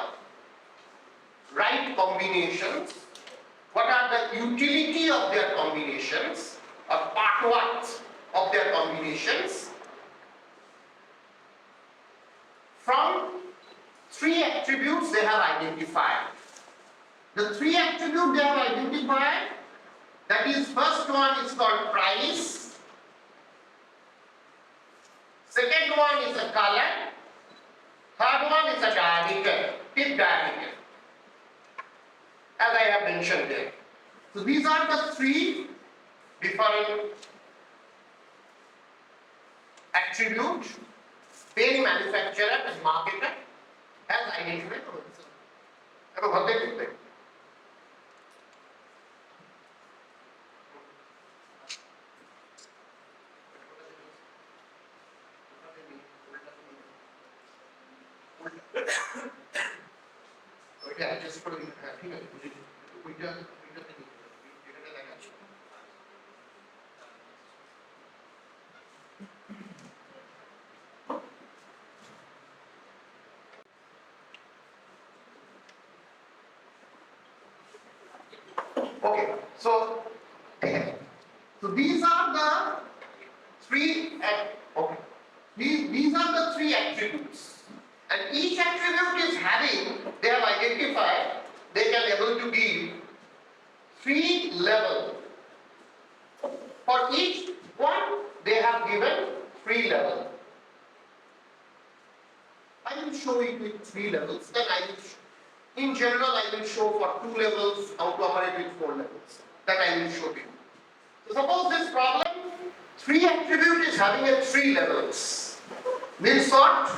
right combinations, what are the utility of their combinations, or part what of their combinations, from three attributes they have identified. The three attributes they have identified, that is, first one is called price, second one is a color, third one is a diameter, tip diameter, as I have mentioned there. So these are the three different attributes pen manufacturer and marketer has identified. এখন ভাবতে করতে ওইটা adjust করে দিন। হ্যাঁ ঠিক আছে বুঝেছি। ওইটাতে নিয়ে যেটা দেখাচ্ছি। Okay, so these are the three okay. These are the three attributes, and each attribute is having, they have identified, they can able to give three levels. For each one, they have given three levels. I will show it with three levels, then I will in general, I will show for 2 levels how to operate with 4 levels. That I will show you. So suppose this problem, 3 attribute is having a 3 levels. Means what?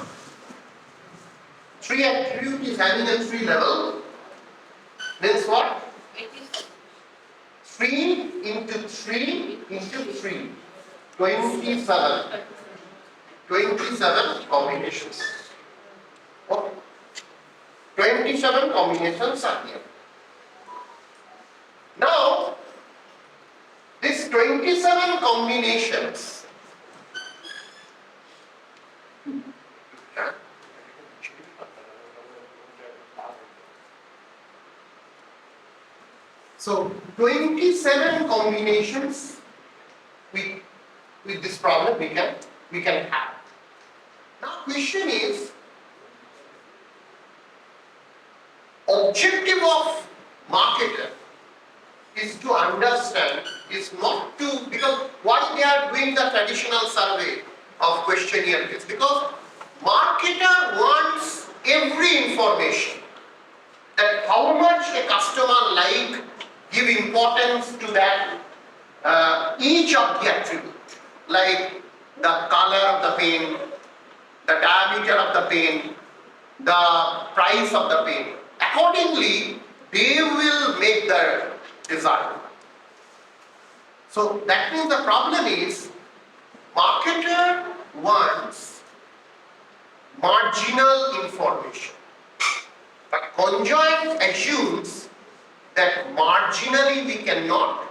3 attribute is having a 3 level. Means what? 3 into 3 into 3. 27. 27 combinations. Okay. 27 combinations are here. Now, this 27 combinations so 27 combinations with this problem we can have. Now question is, objective of marketer is to understand, is not to, because why they are doing the traditional survey of questionnaire is because marketer wants every information, that how much a customer like, give importance to that each of the attribute, like the color of the pen, the diameter of the pen, the price of the pen. Accordingly, they will make the design. So that means the problem is, marketer wants marginal information, but conjoint assumes that marginally we cannot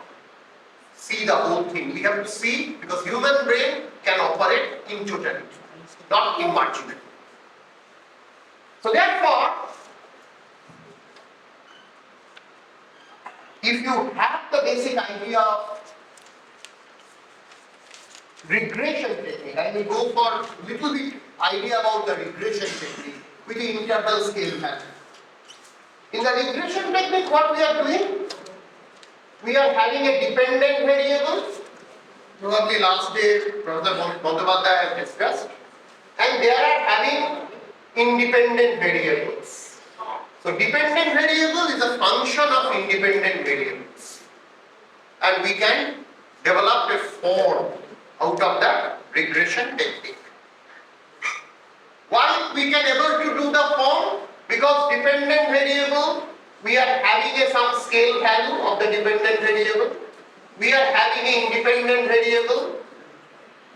see the whole thing. We have to see, because human brain can operate in totality, not in marginality. So therefore, if you have the basic idea of regression technique, I will go for little bit idea about the regression technique with the interval scale value. In the regression technique, what we are doing? We are having a dependent variable, probably last day Professor Bandyopadhyay has discussed, and they are having independent variables. So dependent variable is a function of independent variables, and we can develop a form out of that regression technique. Why we can able to do the form? Because dependent variable, we are having some scale value of the dependent variable. We are having an independent variable.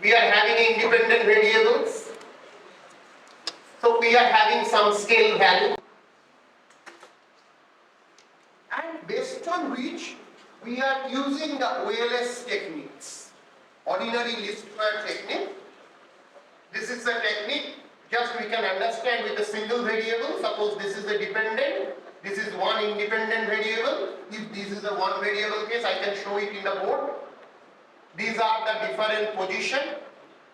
We are having independent variables. So we are having some scale value. And based on which we are using the OLS techniques, ordinary least square technique. This is the technique. Just we can understand with a single variable. Suppose this is the dependent. This is one independent variable. If this is a one variable case, I can show it in the board. These are the different position,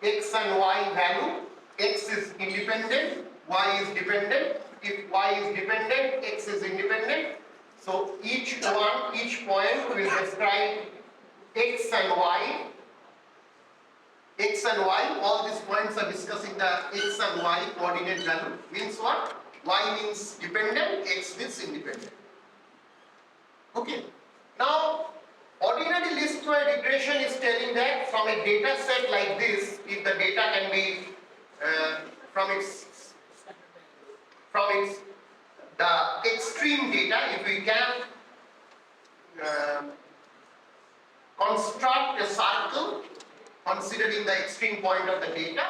x and y value. X is independent, y is dependent. If y is dependent, x is independent. So each point will describe x and y. X and y, all these points are discussing the x and y coordinate value. Means what? Y means dependent, x means independent. Okay. Now, ordinary least square regression is telling that from a data set like this, if the data can be from the extreme data, if we can construct a circle considering the extreme point of the data,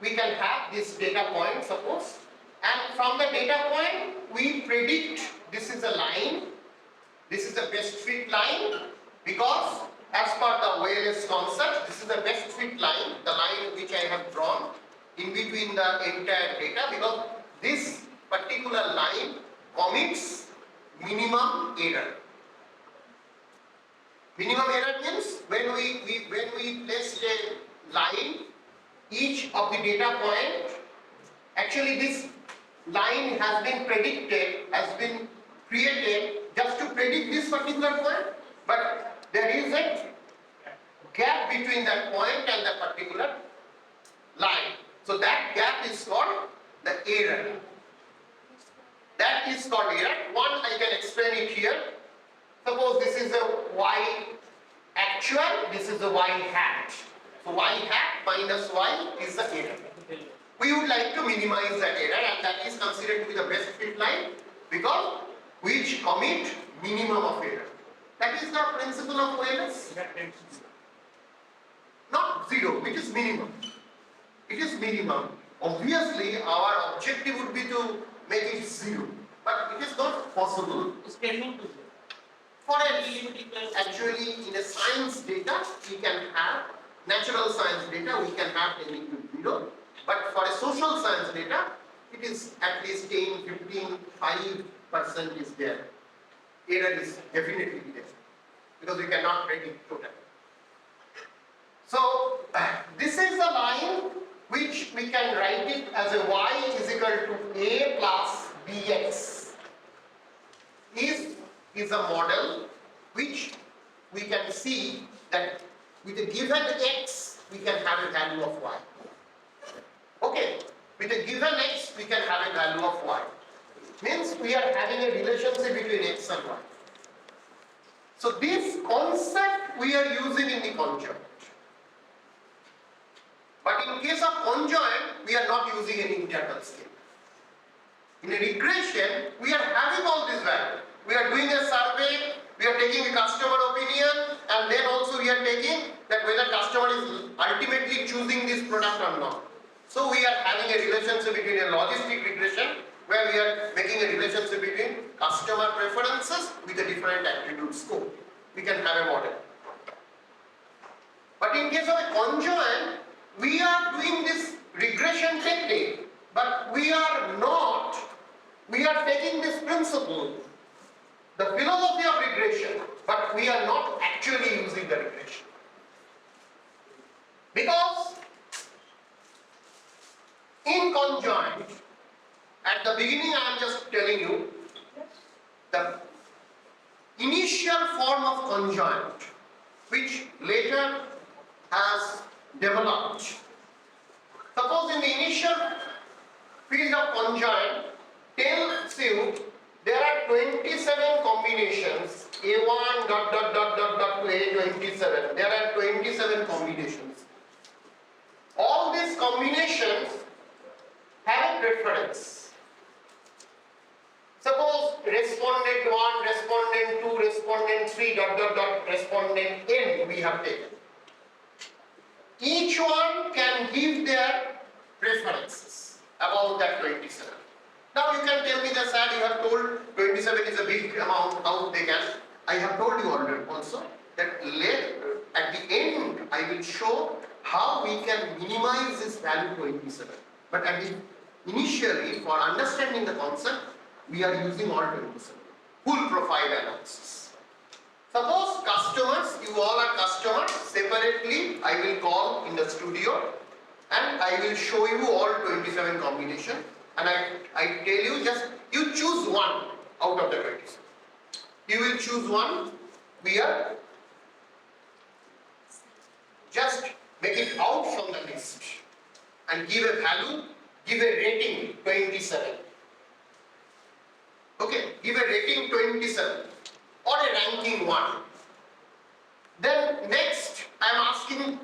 we can have this data point, suppose, and from the data point we predict this is a line, this is the best fit line, because as per the Wales concept, this is the best fit line, the line which I have drawn in between the entire data, because this particular line commits minimum error. Minimum error means when we place a line, each of the data point, actually this line has been predicted, has been created just to predict this particular point, but there is a gap between that point and the particular line. So that gap is called the error. That is called error. One, I can explain it here. Suppose this is a y actual, this is a y hat. So y hat minus y is the error. We would like to minimize that error, and that is considered to be the best fit line because which commit minimum of error. That is the principle of Wales. Not zero, which is minimum. It is minimum. Obviously, our objective would be to make it zero, but it is not possible. It's tending to zero. For actually in a science data, we can have natural science data, we can have tending to zero, but for a social science data, it is at least 10, 15, 5% is there. Error is definitely there because we cannot predict totally. So this is the line which we can write it as a y is equal to a plus bx. Is a model which we can see that with a given x we can have a value of y. Okay, with a given x we can have a value of y. Means we are having a relationship between x and y. So this concept we are using in the conjoint. But in case of conjoint, we are not using any interval scale. In a regression, we are having all these values. We are doing a survey, we are taking a customer opinion, and then also we are taking that whether customer is ultimately choosing this product or not. So we are having a relationship between a logistic regression, where we are making a relationship between customer preferences with a different attribute score. We can have a model. But in case of a conjoint, we are doing this regression technique, but we are taking this principle, the philosophy of regression, but we are not actually using the regression. Because in conjoint, at the beginning I am just telling you, the initial form of conjoint, which later has developed. Suppose in the initial field of conjoint tells you there are 27 combinations, A1 dot dot dot dot dot to A27. There are 27 combinations. All these combinations have a preference. Suppose respondent 1, respondent 2, respondent 3 dot dot dot respondent n we have taken. Each one can give their preferences about that 27. Now you can tell me that, sir, you have told 27 is a big amount, how they can. I have told you already also that at the end I will show how we can minimize this value 27. But initially, for understanding the concept, we are using all 27. Full profile analysis. Suppose customers, you all are customers, separately I will call in the studio and I will show you all 27 combination, and I tell you, just you choose one out of the 27. You will choose one. We are just make it out from the list and give a value, give a rating 27. Okay, give a rating 27 or a ranking 1. Then next I am asking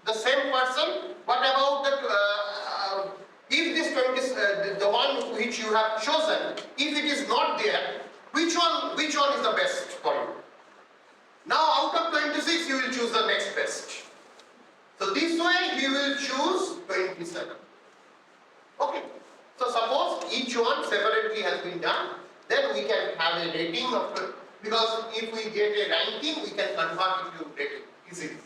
the same person, what about the if this 20, the one which you have chosen, if it is not there, which one is the best for you? Now out of 26 you will choose the next best. So this way you will choose 27. Okay. So suppose each one separately has been done, then we can have a rating of, because if we get a ranking, we can convert it to rating easily.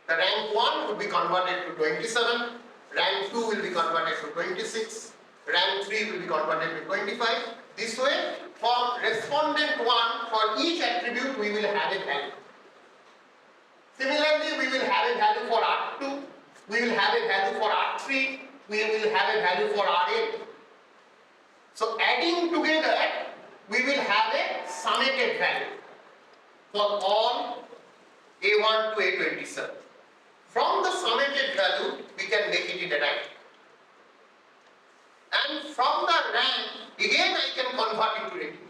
The rank 1 would be converted to 27, rank 2 will be converted to 26, rank 3 will be converted to 25. This way, for respondent 1, for each attribute we will have a value. Similarly, we will have a value for R2, we will have a value for R3, we will have a value for Rn. So adding together, we will have a summated value for all A1 to A27. From the summated value, we can make it in a rank. And from the rank, again I can convert into rating.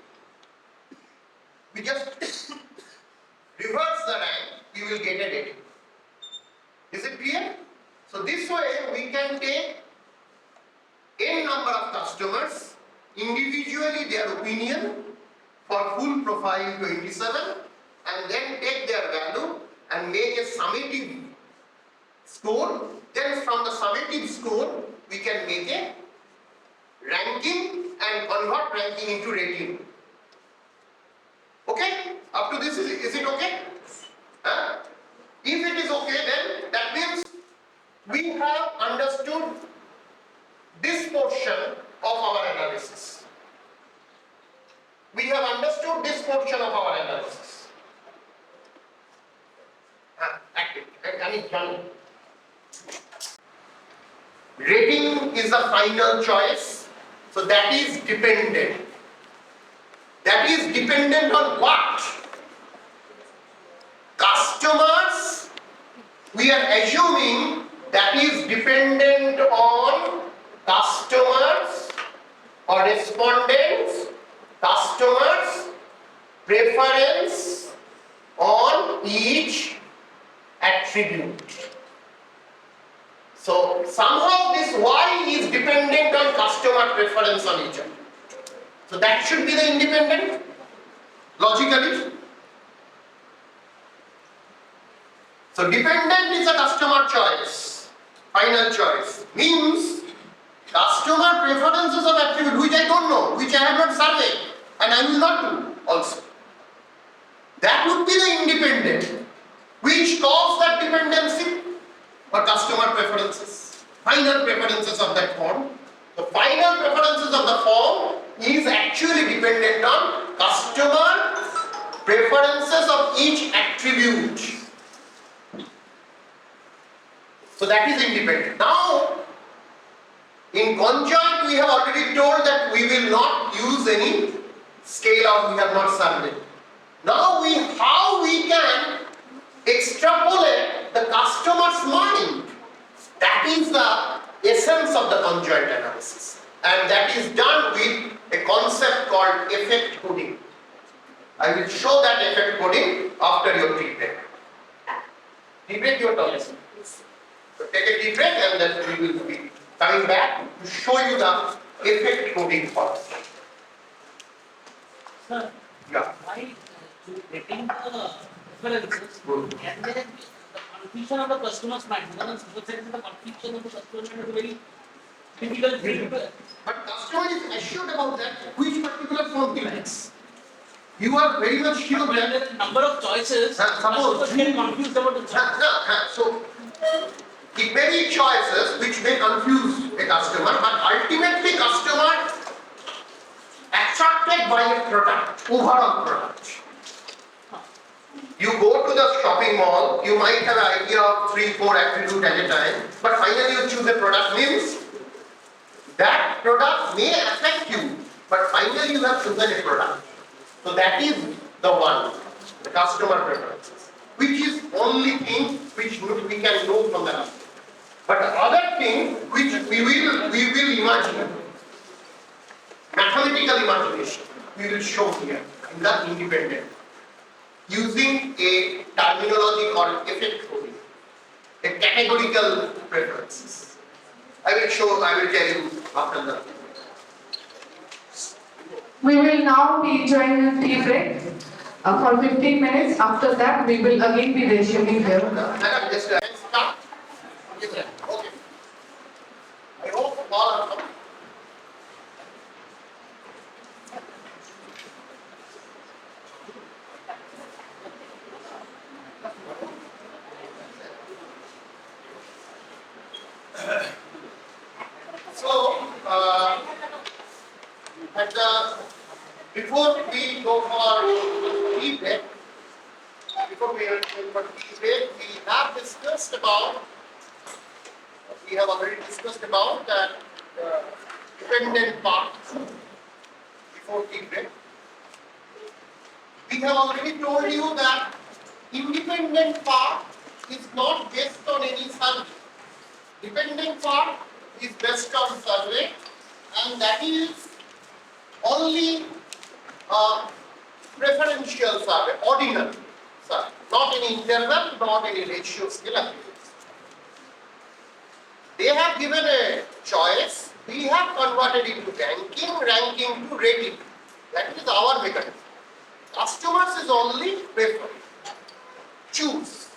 We just reverse the rank, we will get a rating. Is it clear? So this way we can take n number of customers, individually their opinion for full profile 27, and then take their value and make a summative score. Then from the summative score we can make a ranking and convert ranking into rating. Okay? Up to this, is it okay? Huh? If it is okay, then that means we have understood this portion of our analysis. We have understood this portion of our analysis. Rating is the final choice, so that is dependent. That is dependent on what? Customers, we are assuming that is dependent on customers or respondents, customers' preference on each attribute. So somehow this Y is dependent on customer preference on each attribute. So that should be the independent, logically. So dependent is a customer choice, final choice, means customer preferences of attribute which I don't know, which I have not surveyed and I will not do also. That would be the independent, which calls that dependency or customer preferences, final preferences of that form. The final preferences of the form is actually dependent on customer preferences of each attribute. So that is independent. Now, in conjoint we have already told that we will not use any scale or we have not surveyed. Now how we can extrapolate the customer's mind. That is the essence of the conjoint analysis. And that is done with a concept called effect coding. I will show that effect coding after your tea break. Tea break your turn. Yes. So take a deep breath and then we will be coming back to show you the effect coding part. Sir, Yeah. why getting the references and then the confusion of the customer's mind? Because the confusion of the customer's mind is a very difficult thing. But customer is assured about that which particular form he likes. You are very much sure When that. there are a number of choices, Suppose customers get confused about the choice. So It may be choices which may confuse a customer, but ultimately customer attracted by a product, overall product. You go to the shopping mall, you might have an idea of 3-4 attributes at a time, but finally you choose a product, means that product may affect you, but finally you have chosen a product. So that is the one, the customer preferences, which is only thing which we can know from the customer. But the other thing which we will imagine, mathematical imagination, we will show here in the independent, using a terminology called effect coding, a categorical preferences. I will tell you after that. We will now be joining a tea break for 15 minutes. After that, we will again be resuming here. Madam, just start. Yes, sir. Okay. I hope all are coming. So, before we go for tea break, we have discussed about, we have already discussed about that dependent part before tea break. We have already told you that independent part is not based on any survey. Dependent part is based on survey, and that is only preferential survey, ordinal survey, not any interval, not any ratio scale applications. They have given a choice, we have converted it to ranking to rating. That is our mechanism. Customers is only prefer, choose.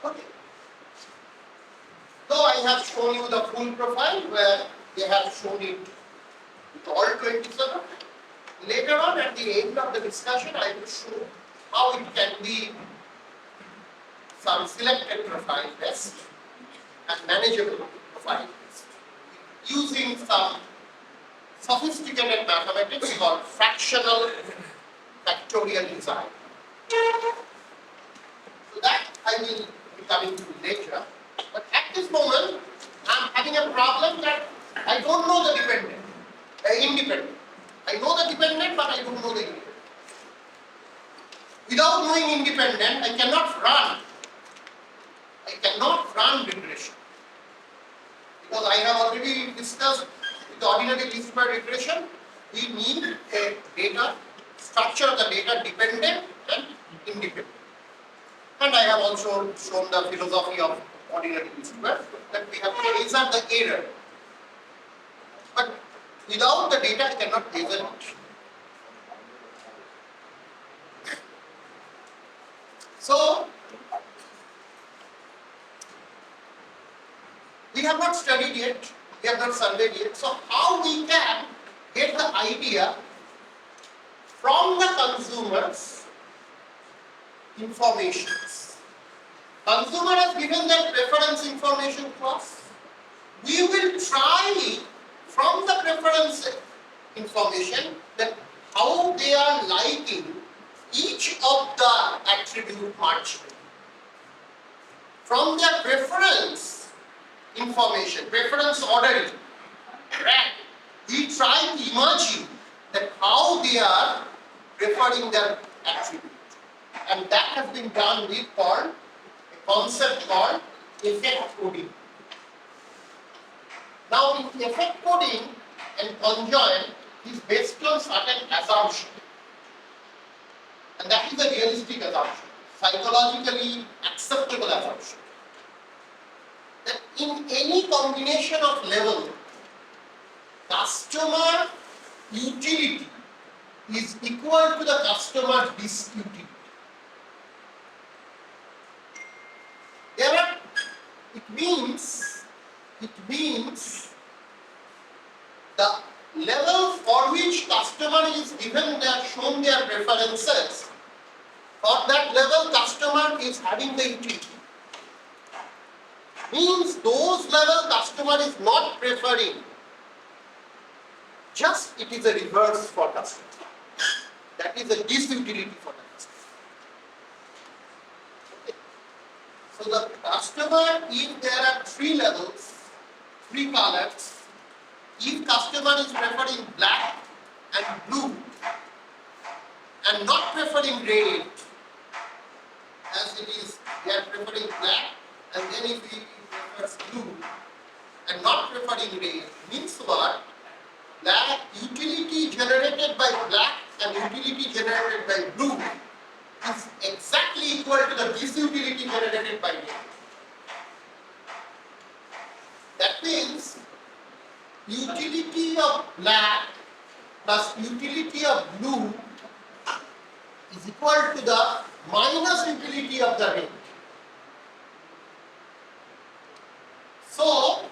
Okay. So I have shown you the full profile where they have shown it with all 27. Later on, at the end of the discussion, I will show how it can be some selected profile test and manageable profile test using some sophisticated mathematics called fractional factorial design. So that I will be coming to later. But at this moment, I am having a problem that I don't know the independent. I know the dependent, but I don't know the independent. Without knowing independent, I cannot run regression. Because I have already discussed with the ordinary least square regression, we need a data, structure the data dependent and independent. And I have also shown the philosophy of ordinary least square, that we have to measure the error. But without the data, I cannot measure it. So, we have not studied yet, we have not surveyed yet. So, how we can get the idea from the consumer's informations? Consumer has given their preference information to us. We will try from the preference information that how they are liking each of the attribute margin. From their preference information, preference ordering, we try to imagine that how they are preferring their attribute. And that has been done with a concept called effect coding. Now, in effect coding and conjoint is based on certain assumption. And that is a realistic assumption, psychologically acceptable assumption. That in any combination of level, customer utility is equal to the customer disutility. It means the level for which customer is shown their preferences, for that level customer is having the utility. means those level customer is not preferring. Just it is a reverse for customer. That is a disutility for the customer. Okay. So the customer, if there are three levels, three colors, if customer is preferring black and blue and not preferring red, as it is, they are preferring black, and then if he prefers blue and not preferring red, means what? Black utility generated by black and utility generated by blue is exactly equal to the disutility generated by red. That means utility of black plus utility of blue is equal to the minus utility of the red. So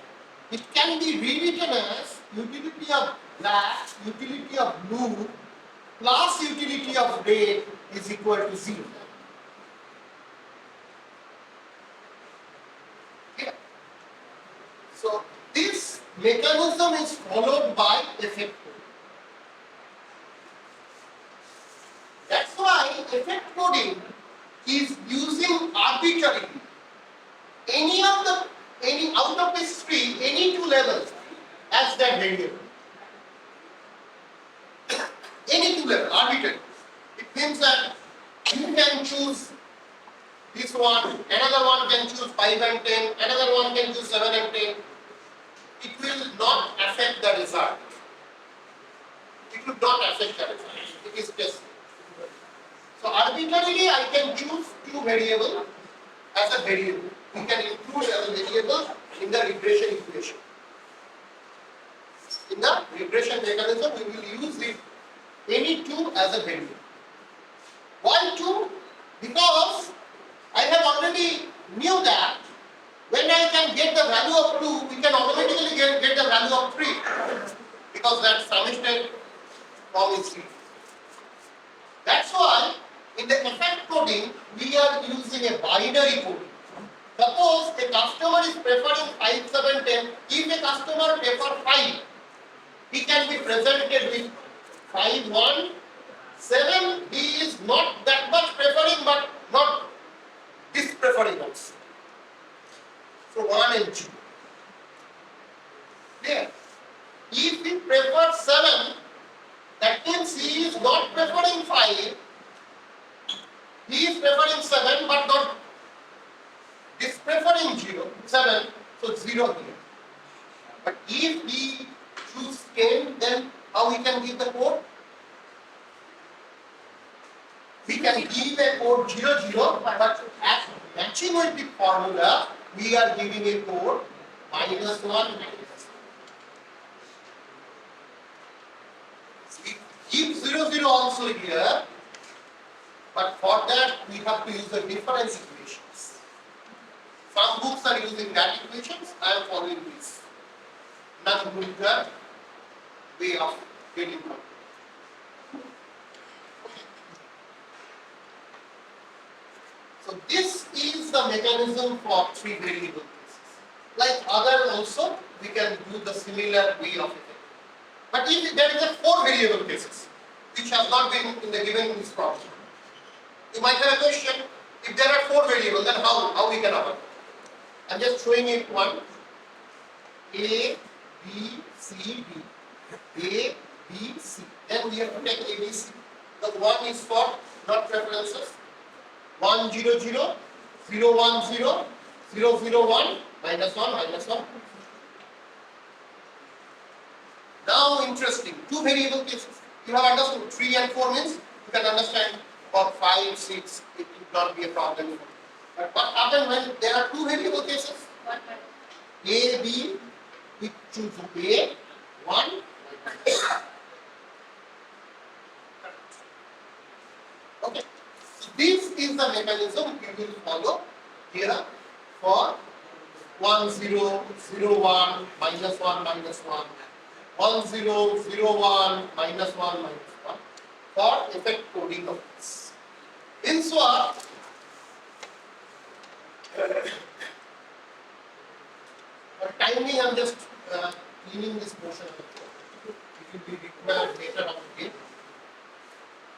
it can be rewritten as utility of black, utility of blue plus utility of red is equal to 0. Okay. So this mechanism is followed by effect coding. That's why effect coding is using arbitrarily any out of this tree, any two levels as that variable. Any two levels, arbitrary. It means that you can choose this one, another one can choose 5 and 10, another one can choose 7 and 10. It will not affect the result. It will not affect the result. It is just. So arbitrarily I can choose two variables as a variable. We can include as a variable in the regression equation. In the regression mechanism, we will use it any two as a variable. Why two? Because I have already knew that when I can get the value of 2, we can automatically get the value of 3 because that summation form is 3. That's why in the effect coding, we are using a binary coding. Suppose a customer is preferring 5, 7, 10. If a customer prefers 5, he can be presented with 5, 1, 7. He is not that much preferring, but not dispreferring also. So 1 and 2. There. If he prefers 7, that means he is not preferring 5. He is preferring 7, but not dispreferring 7, so 0 here. But if we choose 10, then how we can give the code? We can give a code 0, 0, but as matching with the formula, we are giving a code -1, -1. We give 0, 0 also here, but for that we have to use the difference equations. Some books are using that equations. I am following this non-linear way of getting code. So this is the mechanism for 3 variable cases. Like other also, we can do the similar way of it. But if there is a 4 variable cases, which has not been in the given in this problem, you might have a question: if there are 4 variables, then how we can avoid? I'm just showing it one. A, B, C, D. A, B, C. Then we have to take A, B, C. The one is for not preferences. 1, 0, 0, 0, 1, 0, 0, 0, 1, -1, -1. Now interesting, 2 variable cases. You have understood 3 and 4 means you can understand for 5, 6, it would not be a problem. But what happens when there are 2 variable cases? A, B, we choose A, 1. Okay. So this is the mechanism we will follow here for 1, 0, 0, 1, -1, -1, 1, 0, 0, 1, -1, -1 for effect coding of this. In SWAT, For timing, I'm just cleaning this portion of the code. It will be required later on again.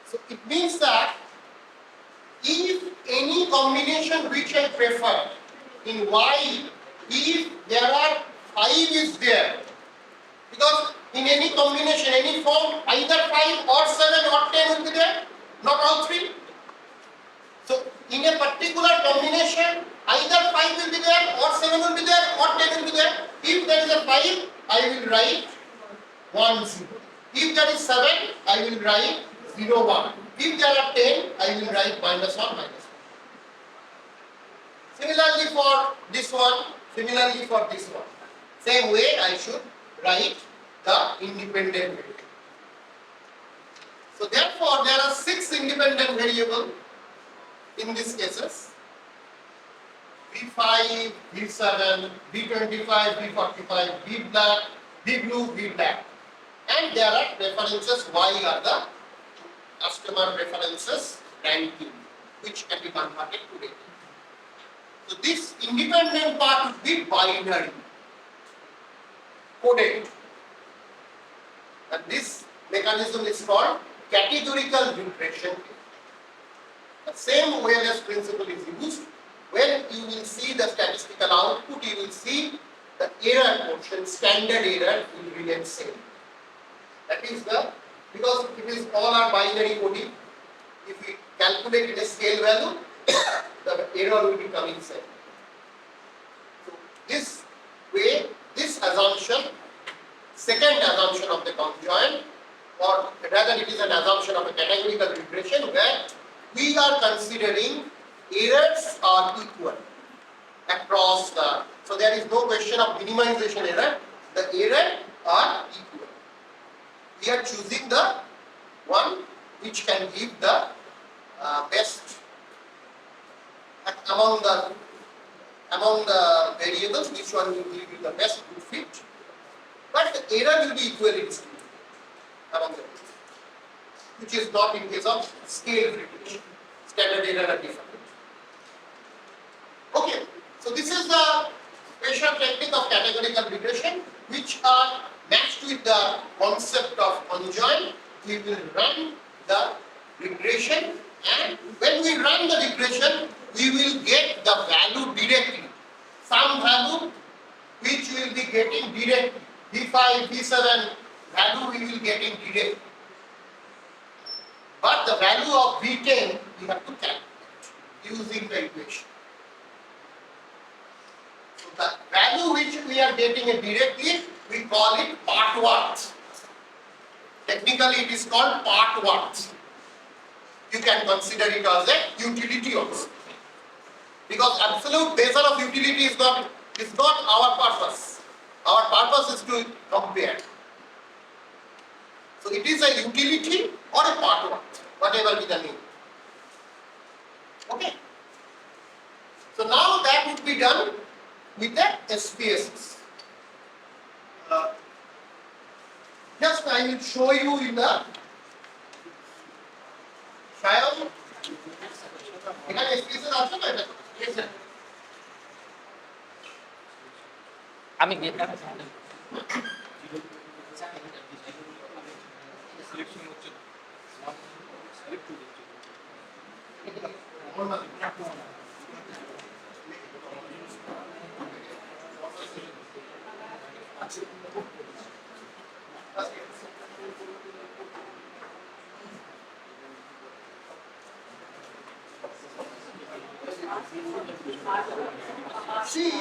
So it means that if any combination which I prefer in Y, if there are 5 is there, because in any combination, any form, either 5 or 7 or 10 will be there, not all 3. So in a particular combination, either 5 will be there, or 7 will be there, or 10 will be there. If there is a 5, I will write 1, 0. If there is 7, I will write 0, 1. If there are 10, I will write minus 1, minus 1. Similarly for this one, similarly for this one. Same way I should write the independent variable. So therefore, there are 6 independent variables in these cases. V5, V7, V25, V45, V black, V blue, V black. And there are references, Y are the customer references ranking, which can be converted to data. So this independent part would be binary, coded. And this mechanism is called categorical regression. The same Wallace principle is used. When you will see the statistical output, you will see the error portion, standard error will remain same. That is because it is all are binary coding. If we calculate in a scale value, the error will be coming same. So this way, this assumption, second assumption of the conjoint, or rather it is an assumption of a categorical regression where we are considering errors are equal across the, so there is no question of minimization error, the error are equal. We are choosing the one which can give the best among the variables, which one will give you the best good fit, but the error will be equally distributed among them, which is not in case of scale regression. Standard error are different. Okay, so this is the special technique of categorical regression, which are matched with the concept of conjoint. We will run the regression, and when we run the regression, we will get the value directly. Some value which we will be getting directly. V5, V7 value we will get in directly. But the value of V10 we have to calculate using the equation. So the value which we are getting directly, we call it part worth. Technically it is called part worth. You can consider it as a utility also. Because absolute measure of utility is not our purpose. Our purpose is to compare. So it is a utility or a part worth, whatever be the name. Okay. So now that would be done with the SPSS. Just I will show you in the Shayam. এখানে SPSS আছে না? Yes sir. আমি গেলাম See,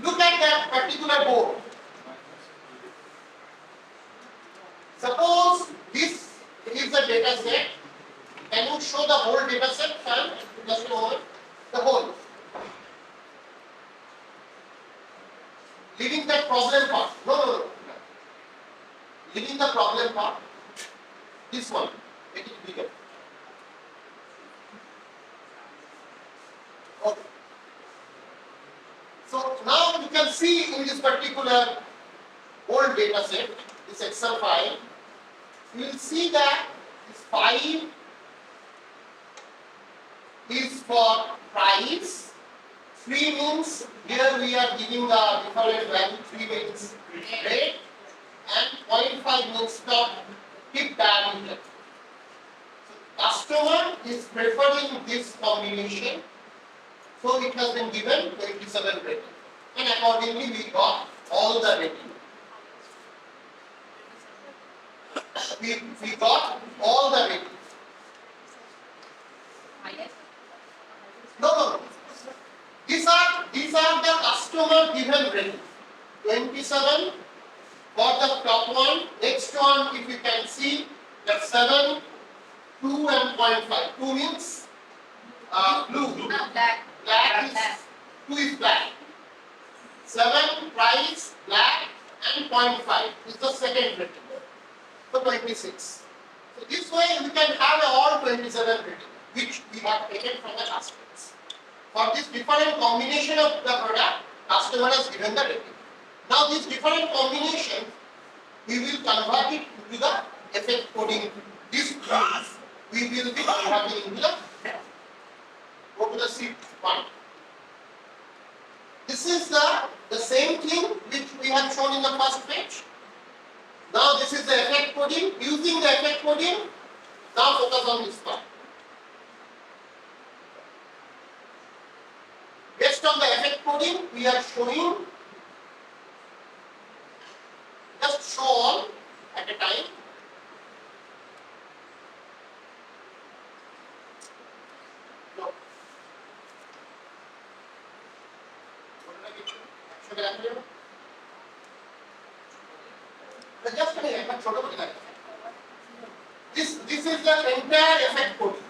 look at that particular board. Suppose this is the data set. Can you show the whole data set? Just a moment. The whole. Leaving that problem part. No. Leaving the problem part. This one. Make it bigger. Okay. So now you can see in this particular whole data set, this Excel file, You will see that this 5 is for price. 3 means here we are giving the different value. 3 means rate and 0.5 means the tip diameter. Customer is preferring this combination, so it has been given 27 rating, and accordingly we got all the rating. We got all the rating. No. These are the customer given rating. 27 for the top one. Next one, if you can see, that 7, 2 and 0.5. 2 means blue. Black. Black is 2 is black. 7 price black and 0.5 is the second rating. So 26. So this way we can have all 27 rating, which we have taken from the customers. For this different combination of the product, customer has given the rating. Now this different combination, we will convert it into the effect coding. This class we will be converting into the, go to the sheet 1. This is the same thing which we have shown in the first page. Now this is the effect coding. Using the effect coding, now focus on this part. Based on the effect coding, we are showing, just show all at a time. No. Just a minute, but छोटा बना है. This is the entire effect coding.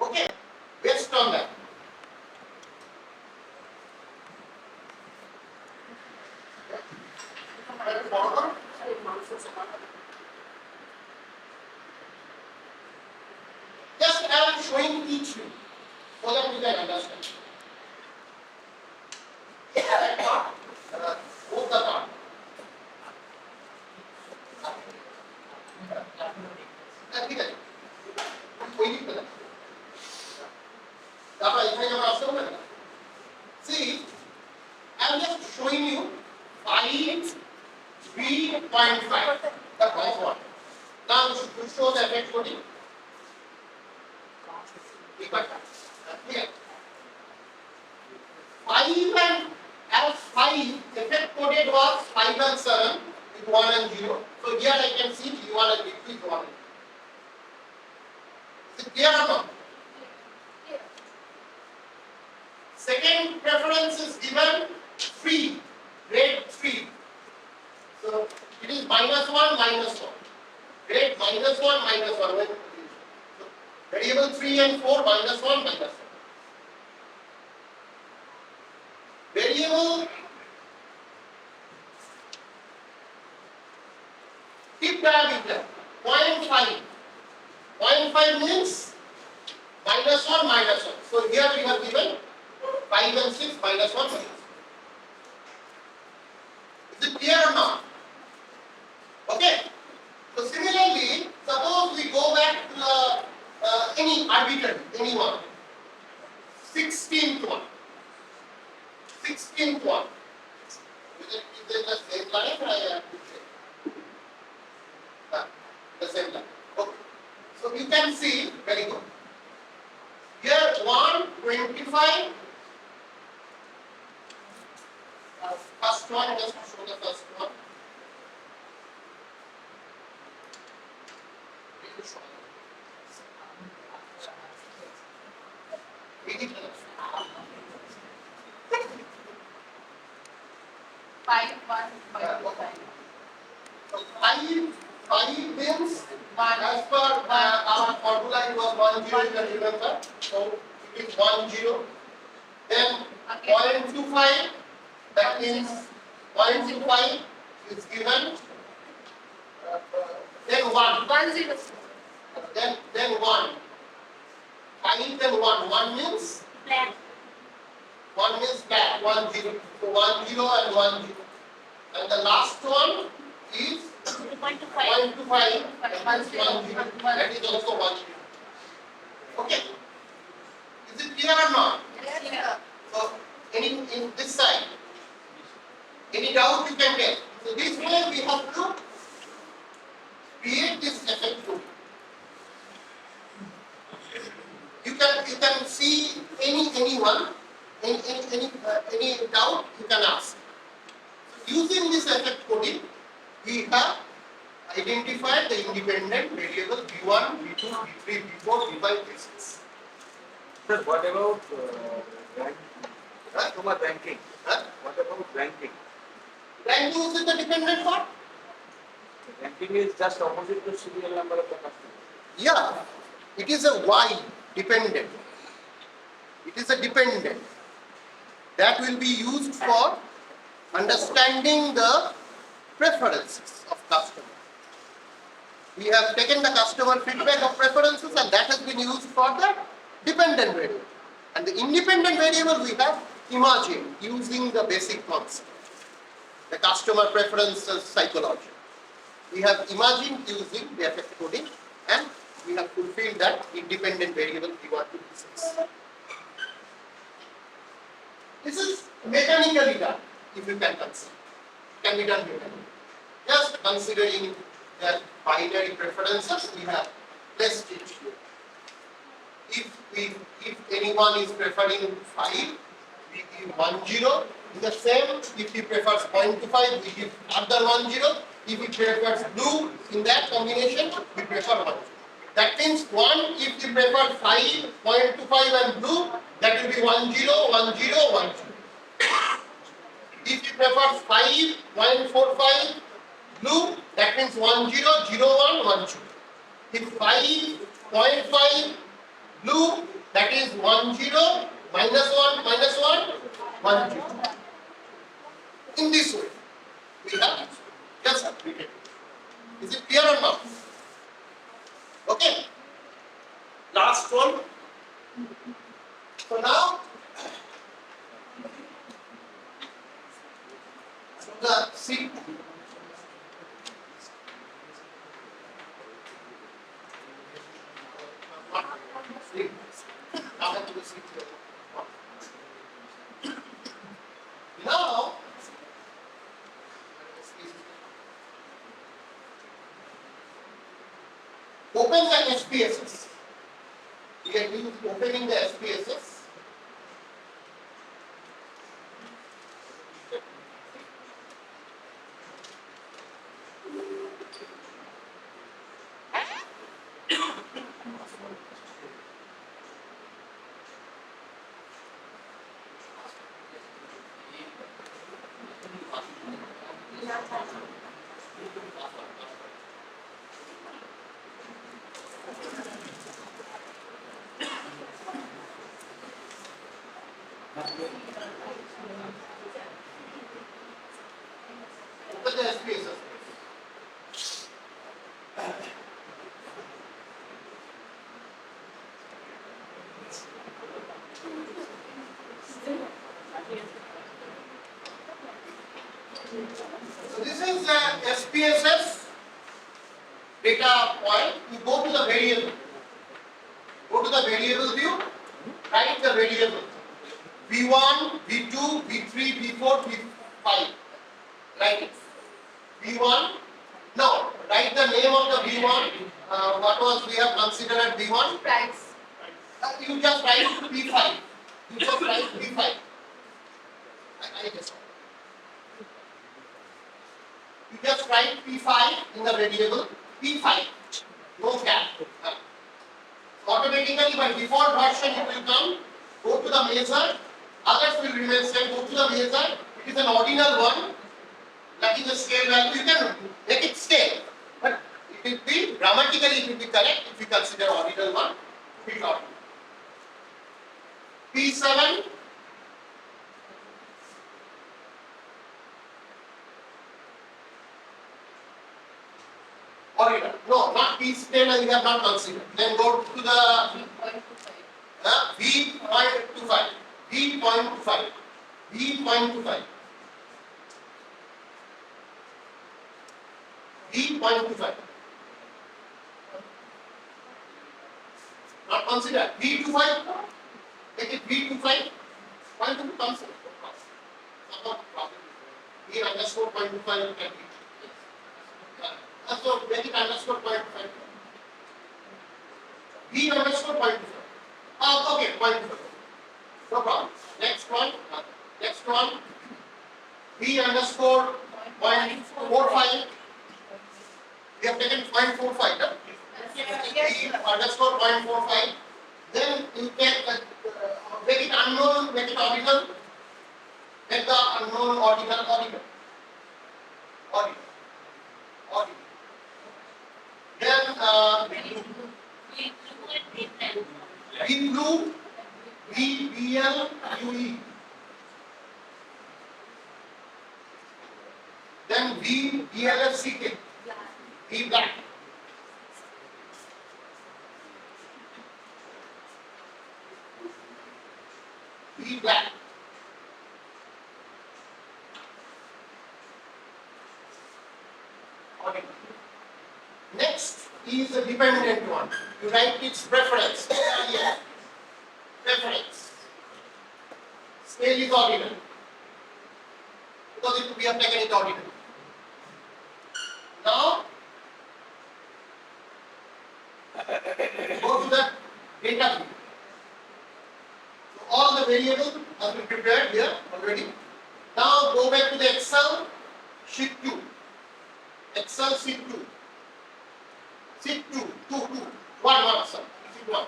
Okay, based on that. Just I am showing each thing so that you can understand. Both the part. ठीक है कोई नहीं पता दादा इतना जब आपसे होगा ना see I am just showing you 5 3.5 the first one. Now you show the effect coding. Here 5 and as 5 effect coded was 5 and 7 with 1 and 0. So here I can see V1 and V2 is 1. Is it clear or not? Second preference is given free, grade 3. So it is -1, -1. Grade -1, -1. So variable 3 and 4, -1, -1. Variable tip diameter 0.5. 0.5 means -1, -1. So here we have given 5 and 6, -1, -1. Is it clear or not? Okay. So similarly, suppose we go back to the any arbitrary, any one. 16th one. 16th one. Is it the same line? I have to check. The same line. Okay. So you can see, very good. Here 125. First one, just to show the first one. Five, 1.5. So 5 means One. as per our formula it was 10, you can remember. So it is 10. Then Okay. 0.25, that means 0.25 is given. Then 1. 1, 0. Then 1. 5 then 1. 1 means Black. 1 means black. 1, 0. So 1, 0 and 1, 0. And the last one is 2.25. 0.25, that is 1 0. That is also 1 0. Okay. Is it clear or not? Yes, sir. So, in this side, any doubt you can get. So, this way we have to create this effect group. You can see anyone, any doubt you can ask. So, using this effect coding, we have identified the independent variable V1, V2, V3, V4, V5, V6. Sir, what about ranking? Huh? Customer ranking. Huh? What about ranking? Ranking is the dependent part? Ranking is just opposite to serial number of the customer. Yeah, it is a Y dependent. It is a dependent that will be used for understanding the preferences of customer. We have taken the customer feedback of preferences and that has been used for the dependent variable. And the independent variable we have imagined using the basic concept, the customer preferences psychology. We have imagined using the effect coding and we have fulfilled that independent variable V1 to V6. This is mechanically done, if you can consider. Can be done mechanically. Just considering the binary preferences, we have placed it here. If anyone is preferring 5, we give 1 0. The same, if he prefers 0.25, we give another 1 0. If he prefers blue in that combination, we prefer 1 0. That means 1, if he prefers 5, 0.25 and blue, that will be 1 0, 1 0, 1 0. If he prefers 5, 0.45 blue, that means 1 0, 0 1, 1 2. If 5, 0.5 blue, that is 1 0, minus 1, minus 1, 1 0. In this way, we have just written. Is it clear or not? Okay. Last one. So now, the seat. Now, open the SPSS. We can use opening the SPSS. Open the SPSS. So this is the SPSS data point. You go to the variable. Go to the variable view. Write the variable. V1, V2, V3, V4, V5. Write it. V1. Now, write the name of the V1. What was we have considered at V1? Price. You just write P5. You just write P5. I just. You just write P5 in the variable P5. No gap. Automatically by default version it will come. Go to the measure. Others will remain same. Go to the measure. It is an ordinal one. That is a scale value. You can make it scale. But it will be grammatically it will be correct if you consider ordinal one to be ordinal. P7. Ordinal. No, not P10 you have not considered. Then go to the 3.25. V.25. V.25. V.25. V 0.25. Not consider V25. Make it V25. 0.2 comes. V underscore 0.25 can be. So make it underscore 0.5. V underscore 0.25. Okay, 0.25. No problem. Next one. Next one. V underscore 0.45. We have taken 0.45. No? V underscore 0.45. Then you can make it unknown, make it ordinal. Make the unknown ordinal. Then V blue, VBLUE. Then VBLFCK. V black. V black. Okay. Next is the dependent one. You write its preference. Preference. Scale is ordinal. Because we have taken it ordinal. Now, go to the data view. So all the variables have been prepared here already. Now go back to the Excel sheet 2. Excel sheet 2. Sheet 2, 1, sorry. Sheet 1.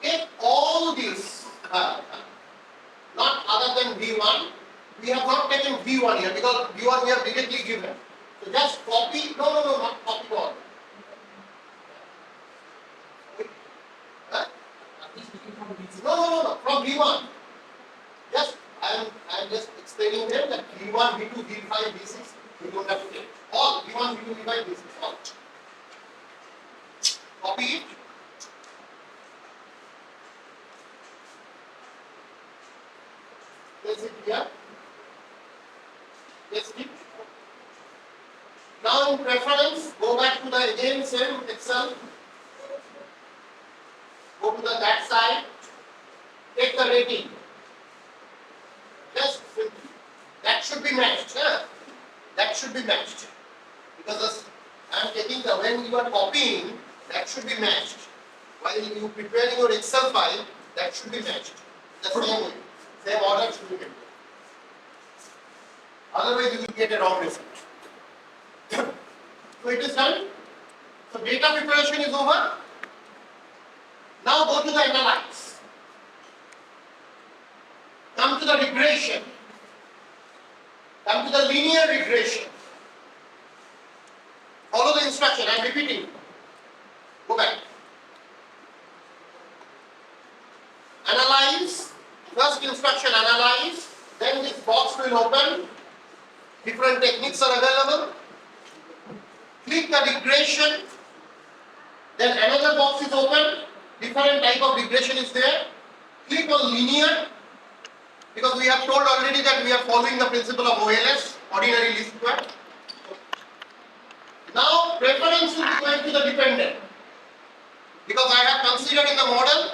Take all these, not other than V1. We have not taken V1 here because V1 we have directly given. So just copy, no, not copy all. No, from V1. Just, I am just explaining them that V1, V2, V5, V6, we don't have to take. All, V1, V2, V5, V6, all. Copy it. Place it here. Paste it. Now in preference, go back to the again same Excel. Go to that side. Take the rating. Just that should be matched. That should be matched. Because I am taking the when you are copying, that should be matched. While you preparing your Excel file, that should be matched. The same way. Same order should be given. Otherwise you will get a wrong result. So it is done. So data preparation is over. Now go to the analyze. Come to the regression. Come to the linear regression. Follow the instruction. I am repeating. Go back. Analyze. First instruction analyze. Then this box will open. Different techniques are available. Click the regression. Then another box is open. Different type of regression is there. Click on linear. Because we have told already that we are following the principle of OLS, ordinary least square. Now preference will be going to the dependent. Because I have considered in the model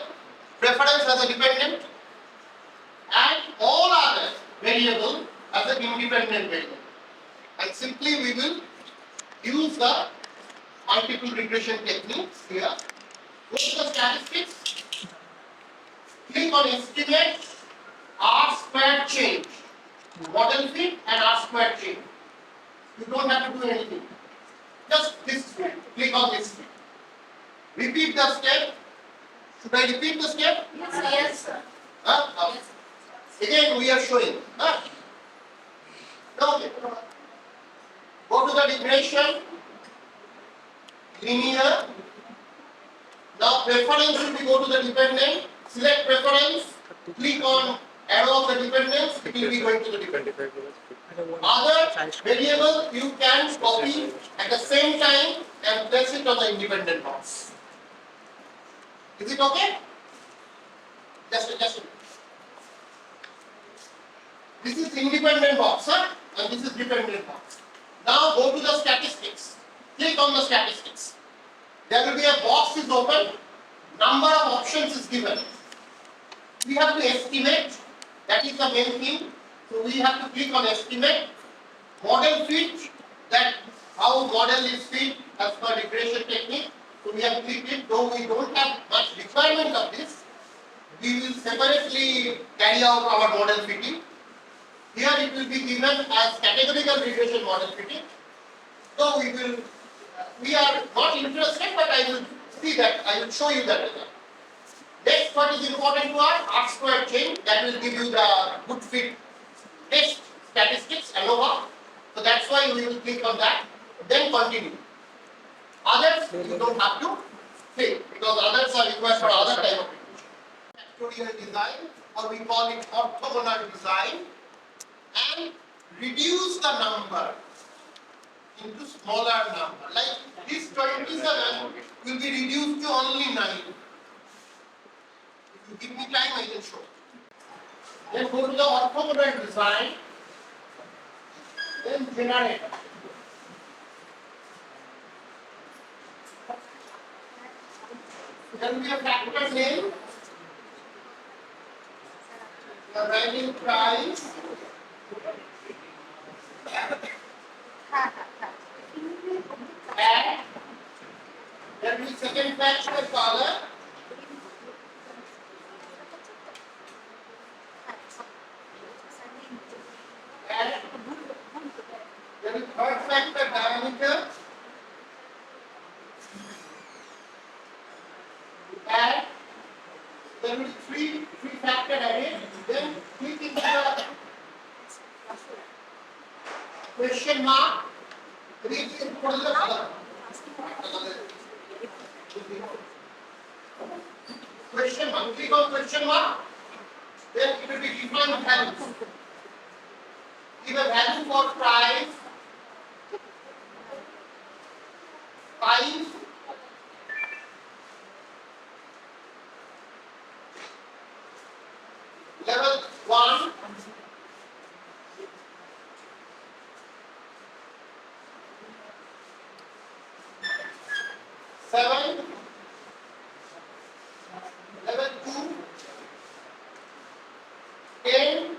preference as a dependent and all other variable as an independent variable. And simply we will use the multiple regression techniques here. Go to the statistics. Click on estimate R squared change. Model fit and R squared change. You don't have to do anything. Just this way. Click on this way. Repeat the step. Should I repeat the step? Yes, sir. Yes. Again we are showing. Okay. Go to the regression. Linear. Now preference will be go to the dependent. Select preference. Click on arrow of the dependence. It will be going to the dependent. Other variable you can copy at the same time and place it on the independent box. Is it okay? Just a minute. This is independent box, and this is dependent box. Now go to the statistics. Click on the statistics. There will be a box is open. Number of options is given. We have to estimate. That is the main thing. So we have to click on estimate. Model fit. That how model is fit as per regression technique. So we have clicked it. Though we don't have much requirement of this, we will separately carry out our model fitting. Here it will be given as categorical regression model fitting. So we are not interested, but I will see that, I will show you that result. Next, what is important to us? R-squared chain, that will give you the good fit test statistics, ANOVA. So that's why we will click on that. Then continue. Others, you don't have to click because others are required for other type of regression. Factorial design, or we call it orthogonal design, and reduce the number into smaller number. Like this 27 will be reduced to only 9. If you give me time, I can show. Then go to the orthogonal design. Then generate. Then we have factor name. We are writing price. Add. Then we second factor color. Add. Then third factor diameter. Add. Then we three factor array. Then click into the question mark. Read for the color. Question mark. Click on question mark. Then it will be defined values. Give a value for price. Level 1. Seven. Level 2. 10.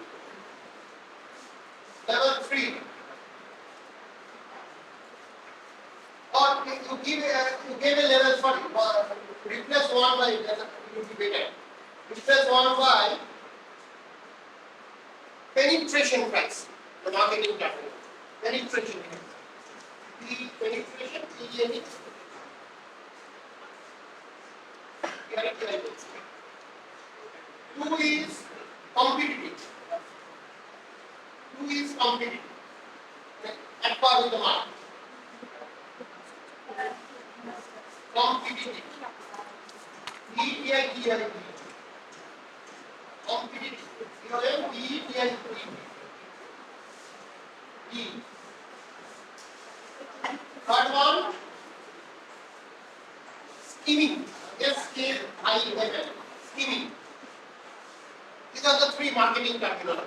Level 3. Or you give a level for replace 1 by it will be better. Replace 1 by penetration price, the marketing category. Penetration price. Penetration, PENE. Two is competitive. Two is competitive. At par with the market. Competitive. ETI. Competitive. ETI. E. Third one, skimming. SKIMM. Skimming. These are the three marketing terminology.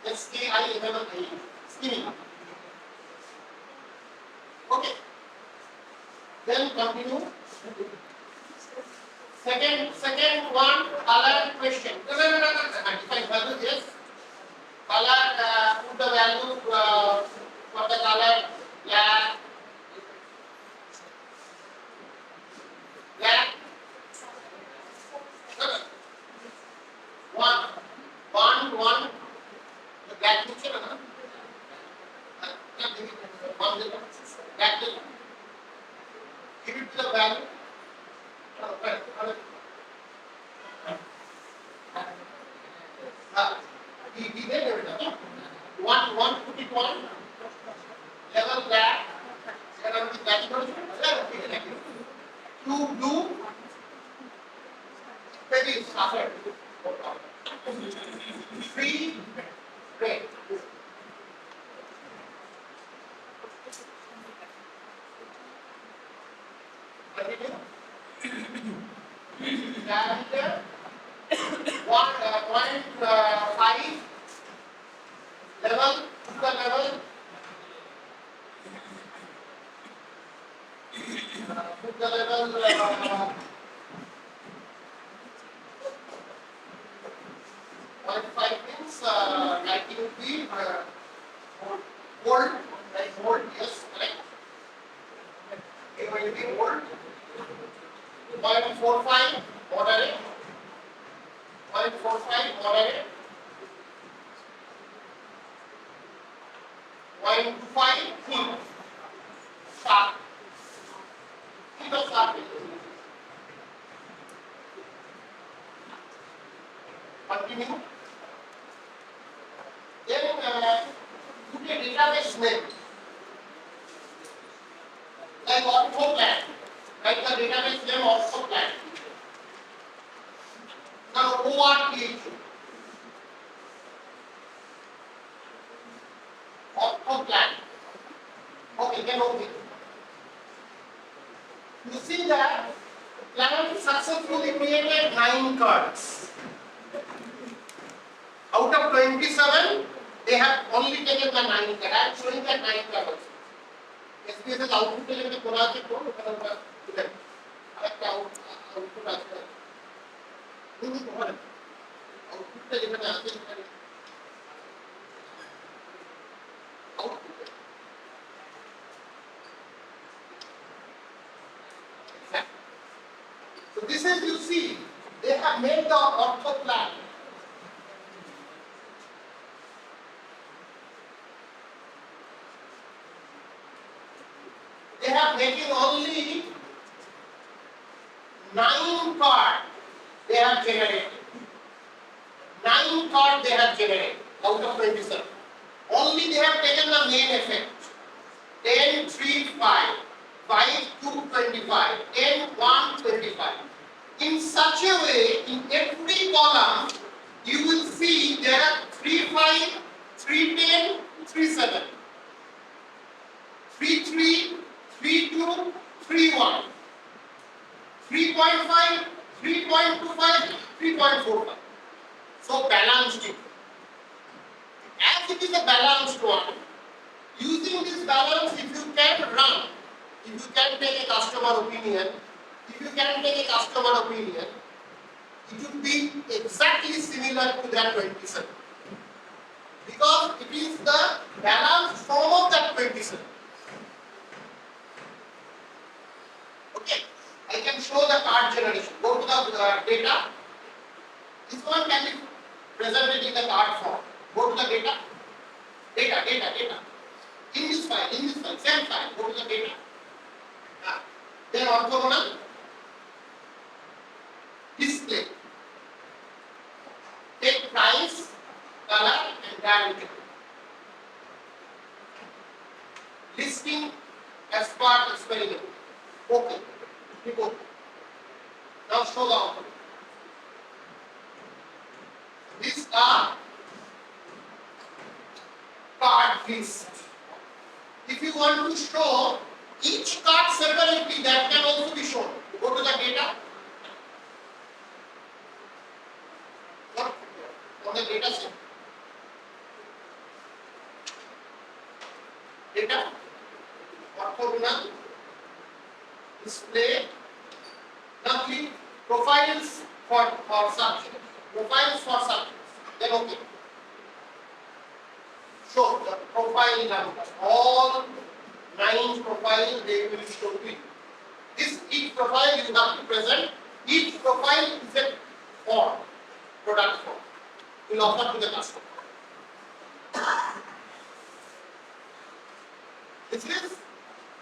SKIMM. Skimming. Okay. Then continue. Second one, color question. No. Define value, yes. Color, put the value for the color black. Black. One. The black picture, no? One. Black. Give it to the value. One, put it one. Level black. Two blue. Maybe suffer. Three red. Diameter 1.5 level to the level Put the level 0.5 means writing speed volt, right? Volt, yes, correct. It will be volt. 0.45 moderate. 0.45 moderate. 0.25 heat. Sharp. Heat of sharp. Continue. Then put a database name like ortho plan. Like the database name ortho plan. Now ORTH. Ortho plan. Okay, then okay. You see that plan successfully created 9 cards. Out of 27, they have only taken the 9 card. I am showing that 9 card also. SPSS output के लिए तो बोला कि कौन उनका इधर क्या output आता है नहीं बहुत output के लिए मैंने आगे output so this is you see they have made the ortho plan. They have making only 9 cards they have generated. 9 cards they have generated out of 27. Only they have taken the main effect. 10, 3, 5, 5, 2, 25, 10, 1, 25. In such a way, in every column, you will see there are 3, 5, 3, 10, 3, 7, 3, 3, 3, 2, 3, 1, 3.5, 3.25, 3.45. So balanced it. As it is a balanced one, using this balance, if you can run, if you can take a customer opinion, it would be exactly similar to that 27. Because it is the balanced form of that 27. Okay, I can show the card generation. Go to the data. This one can be presented in the card form. Go to the data. Data. In this file, same file. Go to the data. Then orthogonal display. Take price, color, and diameter. Listing as part experiment. Okay. Report. Now show the output. These are card list. If you want to show each card separately, that can also be shown. Go to the data. On the data set. Data. Orthogonal. Display. Now click profiles for subjects. Profiles for subjects. Then okay. Show the profile numbers. All 9 profiles they will show to you. Each profile you have to present. Each profile is a form, product form. You will offer to the customer. This is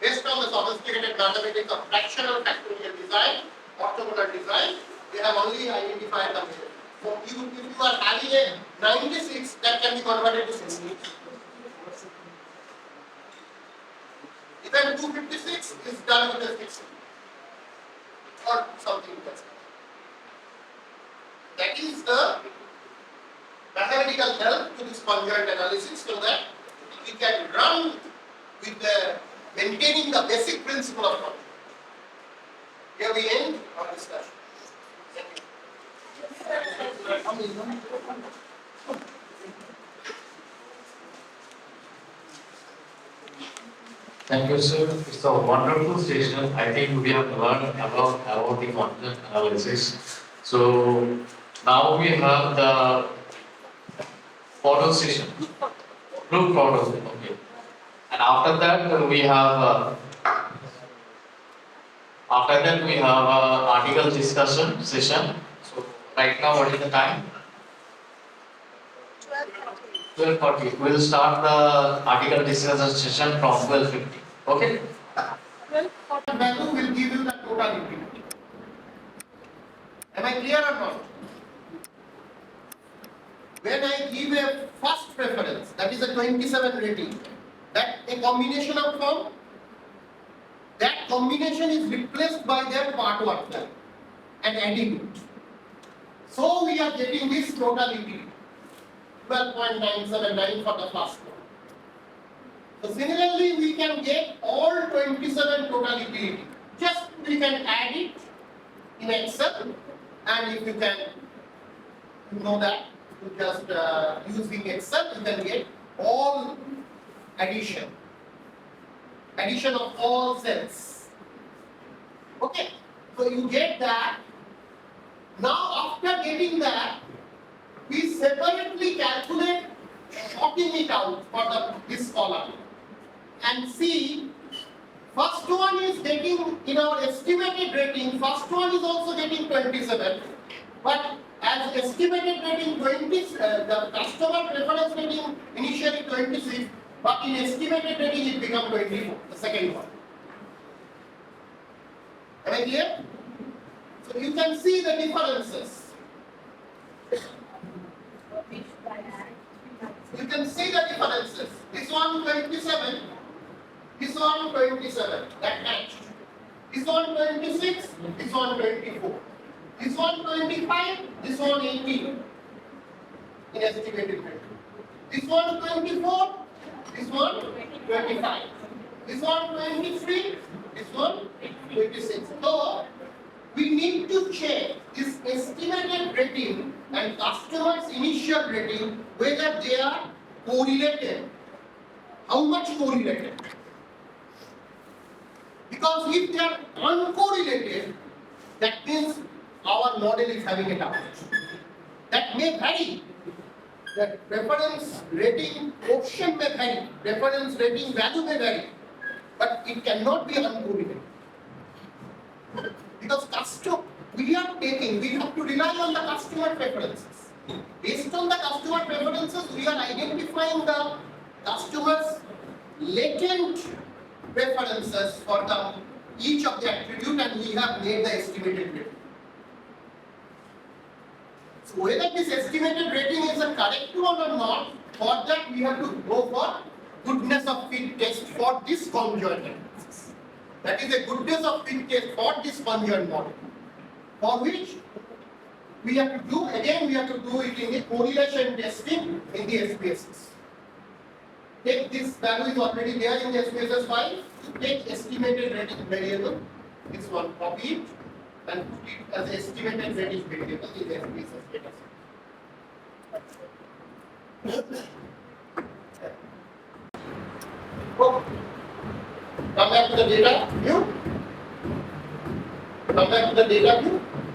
based on the sophisticated mathematics of fractional factorial design, orthogonal design. They have only identified the measure. So if you are having a 96, that can be converted to 60. Even 256 is done with a 60 or something else. That is the mathematical help to this conjoint analysis so that we can run with maintaining the basic principle of conjoint. Here we end our discussion. Thank you. Thank you, sir. It's a wonderful session. I think we have learned about the content analysis. So now we have the photo session, group photos. Okay. And after that we have a article discussion session. So right now, what is the time? 12:40. We'll start the article discussion session from 12:50. Okay. Value will give you the totality. Am I clear or not? When I give a first preference, that is a 27 rating, that a combination of form, that combination is replaced by their part work value and adding it. So we are getting this totality, 12.979 for the first one. So similarly, we can get all 27 totality. Just we can add it in Excel, and if you can, you know that, you just using Excel, you can get all addition of all cells. Okay, so you get that. Now after getting that, we separately calculate shorting it out for this column and see. First one is getting, in our estimated rating, first one is also getting 27, but as estimated rating 20, the customer preference rating initially 26, but in estimated rating it becomes 24, the second one. Am I clear? So you can see the differences. You can see the differences. This one 27. This one 27, that matched. This one 26, this one 24. This one 25, this one 18 in estimated rate. This one 24, this one 25. This one 23, this one 26. So we need to check this estimated rating and customer's initial rating whether they are correlated. How much correlated? Because if they are uncorrelated, that means our model is having a doubt. That may vary. The reference rating option may vary. Reference rating value may vary. But it cannot be uncorrelated. Because we have to rely on the customer preferences. Based on the customer preferences, we are identifying the customer's latent preferences for each of the attribute, and we have made the estimated rating. So whether this estimated rating is a correct one or not, for that we have to go for goodness of fit test for this conjoint analysis. That is a goodness of fit test for this conjoint model, for which we have to do it in a correlation testing in the SPSS. Take this value is already there in the SPSS file. Take estimated rating variable, this one, copy it and put it as estimated rating variable in the SPSS data set. Okay. Come back to the data view.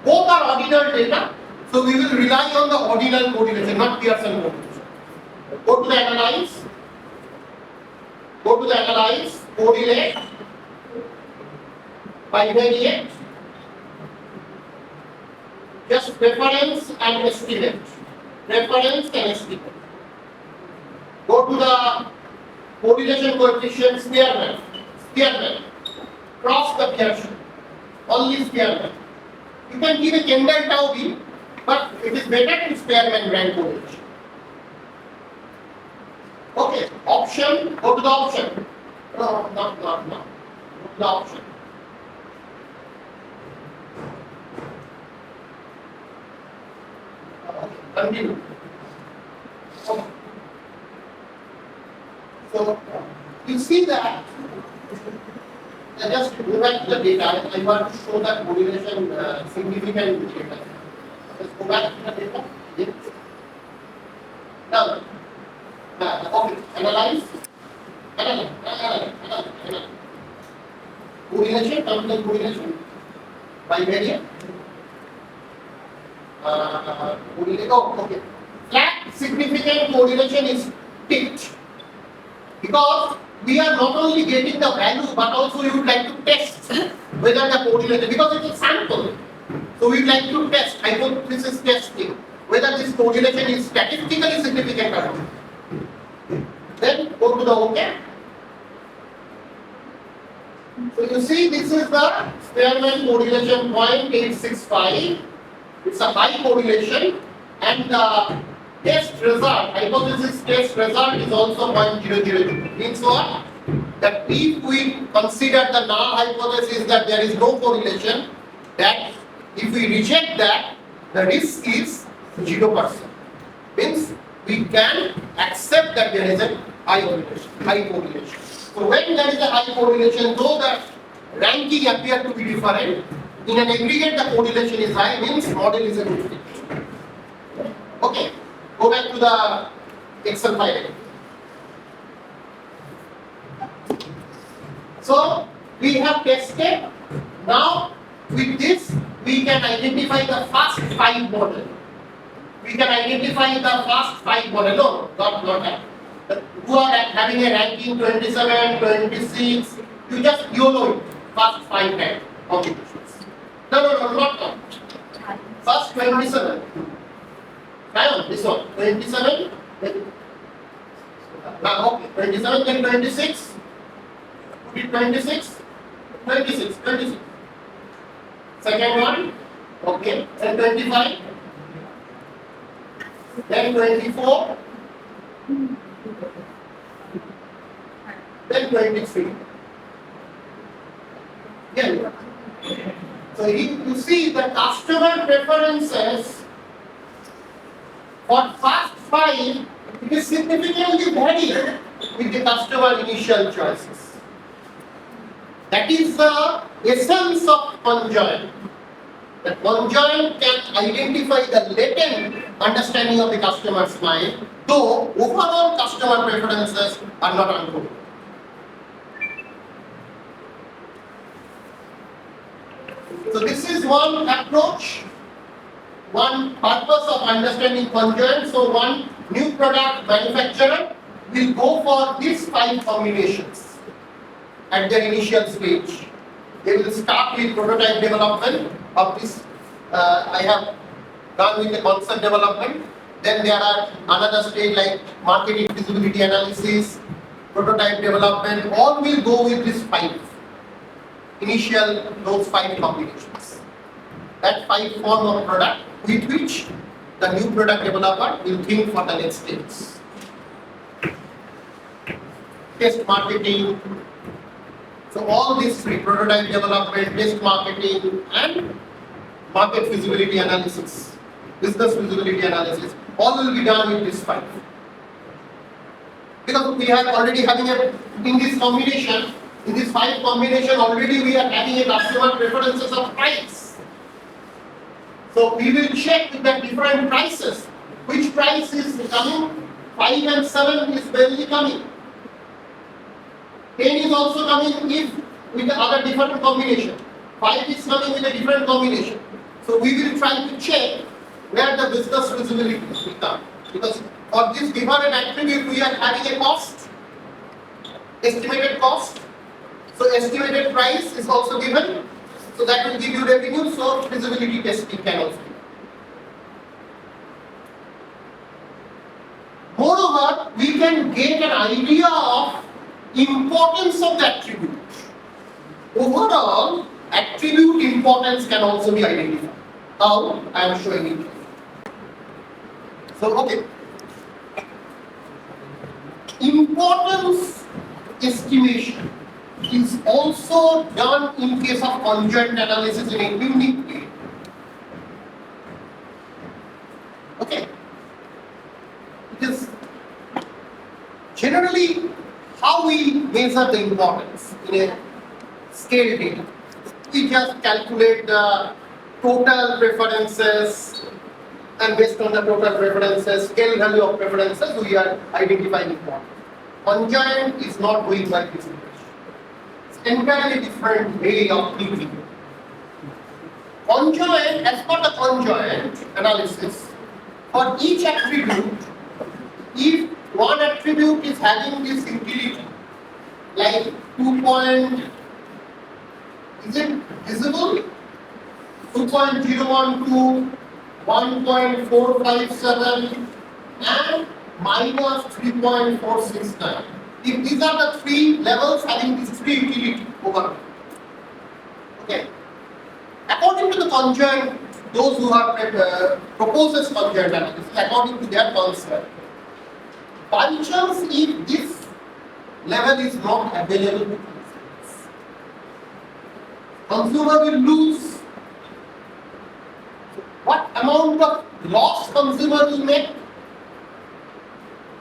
Both are ordinal data, so we will rely on the ordinal correlation, not Pearson correlation. Go to the analyze. Correlate, bivariate, just preference and estimate. Go to the correlation coefficient Spearman. Cross the Pearson. Only Spearman. You can give a Kendall tau B, but it is better to Spearman rank correlation. Okay, option, go to the option. No. Go to the option. Continue. Okay. So, you see that, just go back to the data. I want to show that correlation significant data. Let's go back to the data. Yes. Now, okay, analyze. correlation, terminal correlation, bivariate. Oh, okay. Flat significant correlation is ticked because we are not only getting the value but also we would like to test whether the correlation, because it is sample. So we would like to test, hypothesis testing, whether this correlation is statistically significant or not. Then go to the OK. So you see this is the Spearman correlation 0.865. It's a high correlation and the test result, hypothesis test result is also 0.002. Means what? That if we consider the null hypothesis that there is no correlation, that if we reject that, the risk is 0%. Means we can accept that there is a high correlation. So when there is a high correlation, though the ranking appear to be different, in an aggregate the correlation is high, means model is a good fit. Okay, go back to the Excel file. So we have tested. Now with this we can identify the first 5 model. We can identify the first 5 model. No, not that. Who are having a ranking 27, 26, you just YOLO it, first 5 combinations. No, not now. First 27. Hang on, this one. 27, then, okay, 27, then 26. Put it 26, 26. Second one, okay, then 25, then 24, then 23. Yeah. So you see the customer preferences for first 5, it is significantly varied with the customer initial choices. That is the essence of conjoint. The conjoint can identify the latent understanding of the customer's mind, though overall customer preferences are not uncommon. So this is one approach, one purpose of understanding conjoint. So one new product manufacturer will go for these 5 combinations at their initial stage. They will start with prototype development of this. I have done with the concept development. Then there are another stage like marketing feasibility analysis, prototype development. All will go with this 5. Initial those 5 combinations. That 5 form of product with which the new product developer will think for the next stage. Test marketing. So all these 3, prototype development, test marketing and market feasibility analysis, business feasibility analysis, all will be done with this 5. Because we are already having in this combination, in this 5 combination already we are having a customer preferences of price. So we will check with the different prices. Which price is coming? 5 and 7 is barely coming. 10 is also coming if with the other different combination. 5 is coming with a different combination. So we will try to check where the business feasibility will come. Because for this different attribute we are having a cost, estimated cost. So estimated price is also given. So that will give you revenue. So feasibility testing can also be. Moreover, we can get an idea of importance of the attribute. Overall, attribute importance can also be identified. How? I am showing it. So, okay. Importance estimation is also done in case of conjoint analysis in a unique way. Okay. It is generally how we measure the importance in a scale data. We just calculate the total preferences, and based on the total preferences, scale value of preferences, we are identifying importance. Conjoint is not going by this equation. entirely different way of thinking. Conjoint, as per the conjoint analysis, for each attribute, if one attribute is having this utility, like 2 point, is it visible? 2.012, 1.457 and minus 3.469. If these are the three levels having these three utility over. Okay. According to the conjoint, those who have proposes conjoint analysis, according to their concept, by chance if this level is not available to consumer will lose. What amount of loss consumer will make?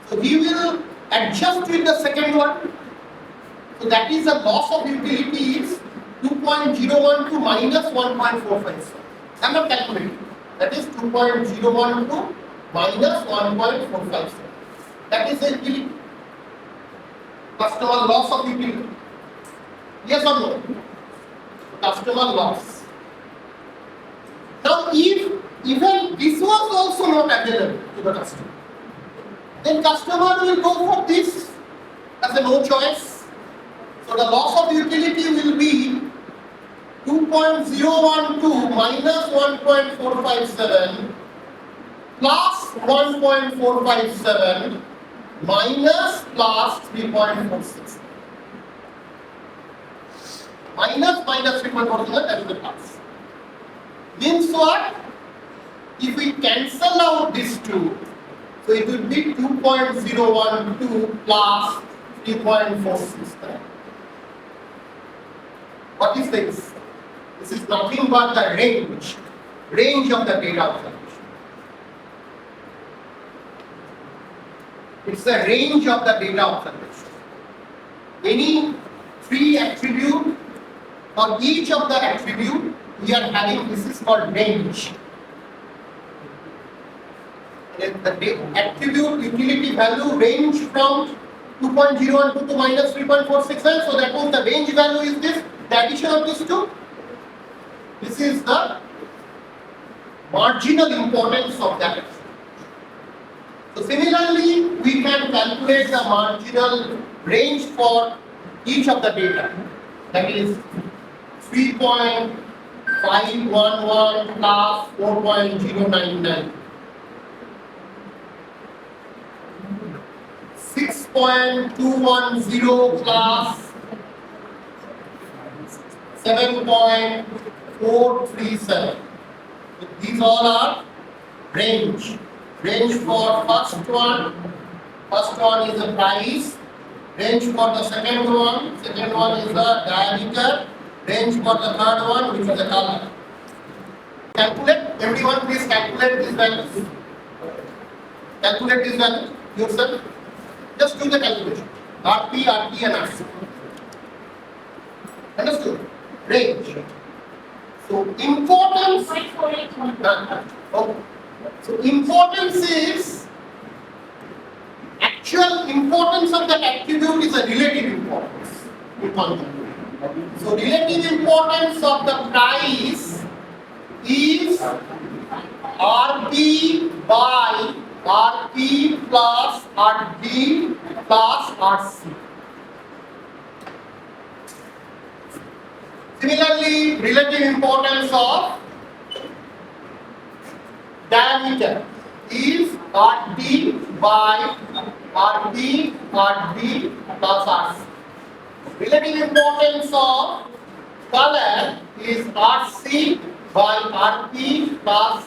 So he will adjust with the second one. So that is the loss of utility is 2.012 minus 1.457. I am not calculating. That is 2.012 minus 1.457. That is the utility. Customer loss of utility. Yes or no? Customer loss. Now, if even this was also not available to the customer, then customer will go for this as a no choice. So the loss of utility will be 2.012 minus 1.457 plus 1.457 minus plus 3.46. Minus 3.47, that is the plus. Means what? If we cancel out these two, so it will be 2.012 plus 3.467. What is this? This is nothing but the range of the data observation. It's the range of the data observation. Any three attribute or each of the attribute we are having, this is called range. And the attribute utility value range from 2.012 to minus 3.469. So that means the range value is this, the addition of these two. This is the marginal importance of that. So similarly, we can calculate the marginal range for each of the data. That is 3.511 plus 4.099. 6.210 plus 7.437. These all are range. Range for first one is the price. Range for the second one is the diameter. Range for the third one, which is the color. Calculate, everyone please calculate these values. Calculate these values yourself. Just do the calculation. RP and RC. Understood? Range. So importance. Okay. So importance is actual importance of that attribute is a relative importance. So relative importance of the price is RP by RP plus RD plus RC. Similarly, relative importance of diameter is RD by RD plus RC. Relative importance of color is RC by RP plus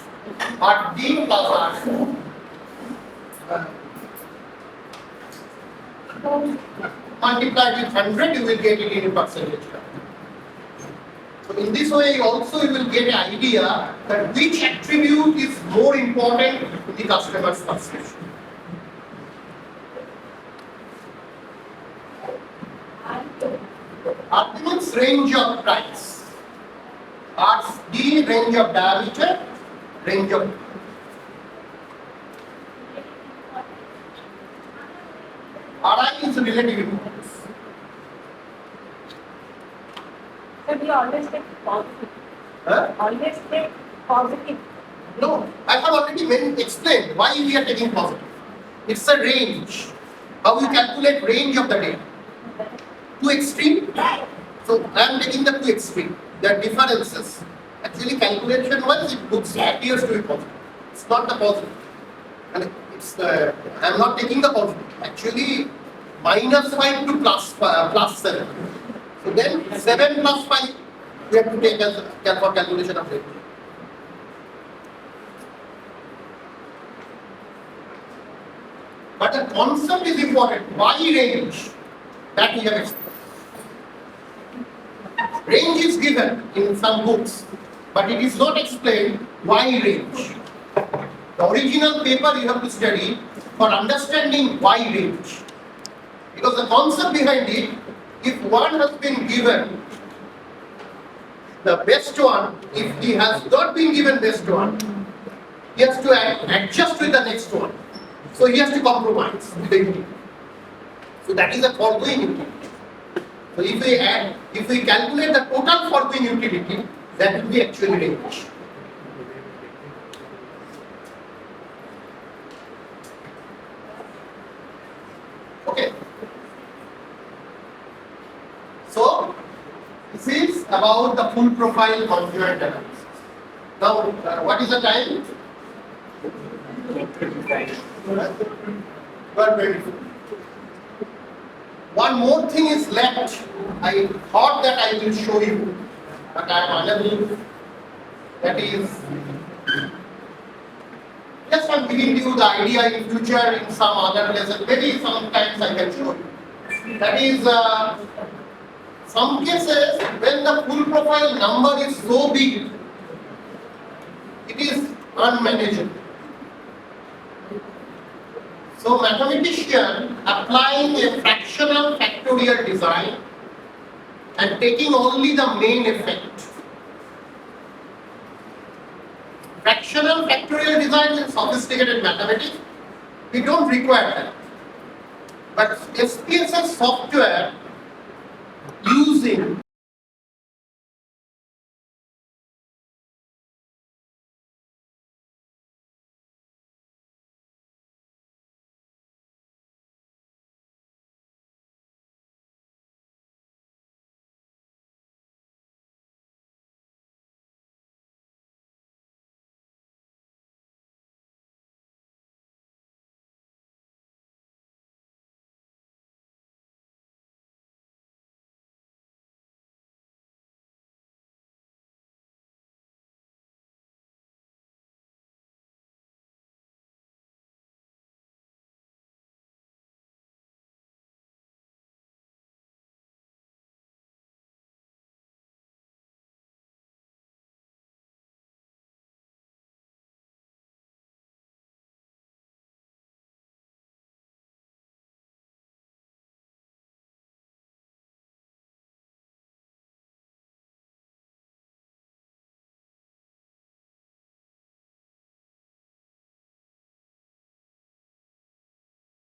RD plus RC. Multiplied with 100, you will get it in percentage. So in this way also you will get an idea that which attribute is more important in the customer's perception. RP means range of price. RD range of diameter, range of RI is relative importance. you always take positive. Huh? Always take positive. No, I have already explained why we are taking positive. It's a range. How you calculate range of the data. Two extreme. So I am taking the two extreme. There are differences. Actually, calculation wise, it looks appears to be positive. It's not the positive. And it's I am not taking the positive. Actually, -5 to +7. So then 7 plus 5 we have to take as for calculation of range. But the concept is important. Why range? That we have explained. Range is given in some books, but it is not explained why range. The original paper you have to study for understanding why range. Because the concept behind it, if one has been given the best one, if he has not been given best one, he has to adjust with the next one. So he has to compromise with the unit. So that is the foregoing utility. So if we calculate the total foregoing utility, that will be actually range. Okay. So this is about the full profile conjoint analysis. Now, what is the time? 12:24. One more thing is left. I thought that I will show you, but I am unable. That is, just I am giving you the idea in future in some other lesson. Maybe sometimes I can show you. That is, some cases when the full profile number is so big, it is unmanageable. So mathematician applying a fractional factorial design and taking only the main effect. Fractional factorial design is sophisticated mathematics. We don't require that. But SPSS software using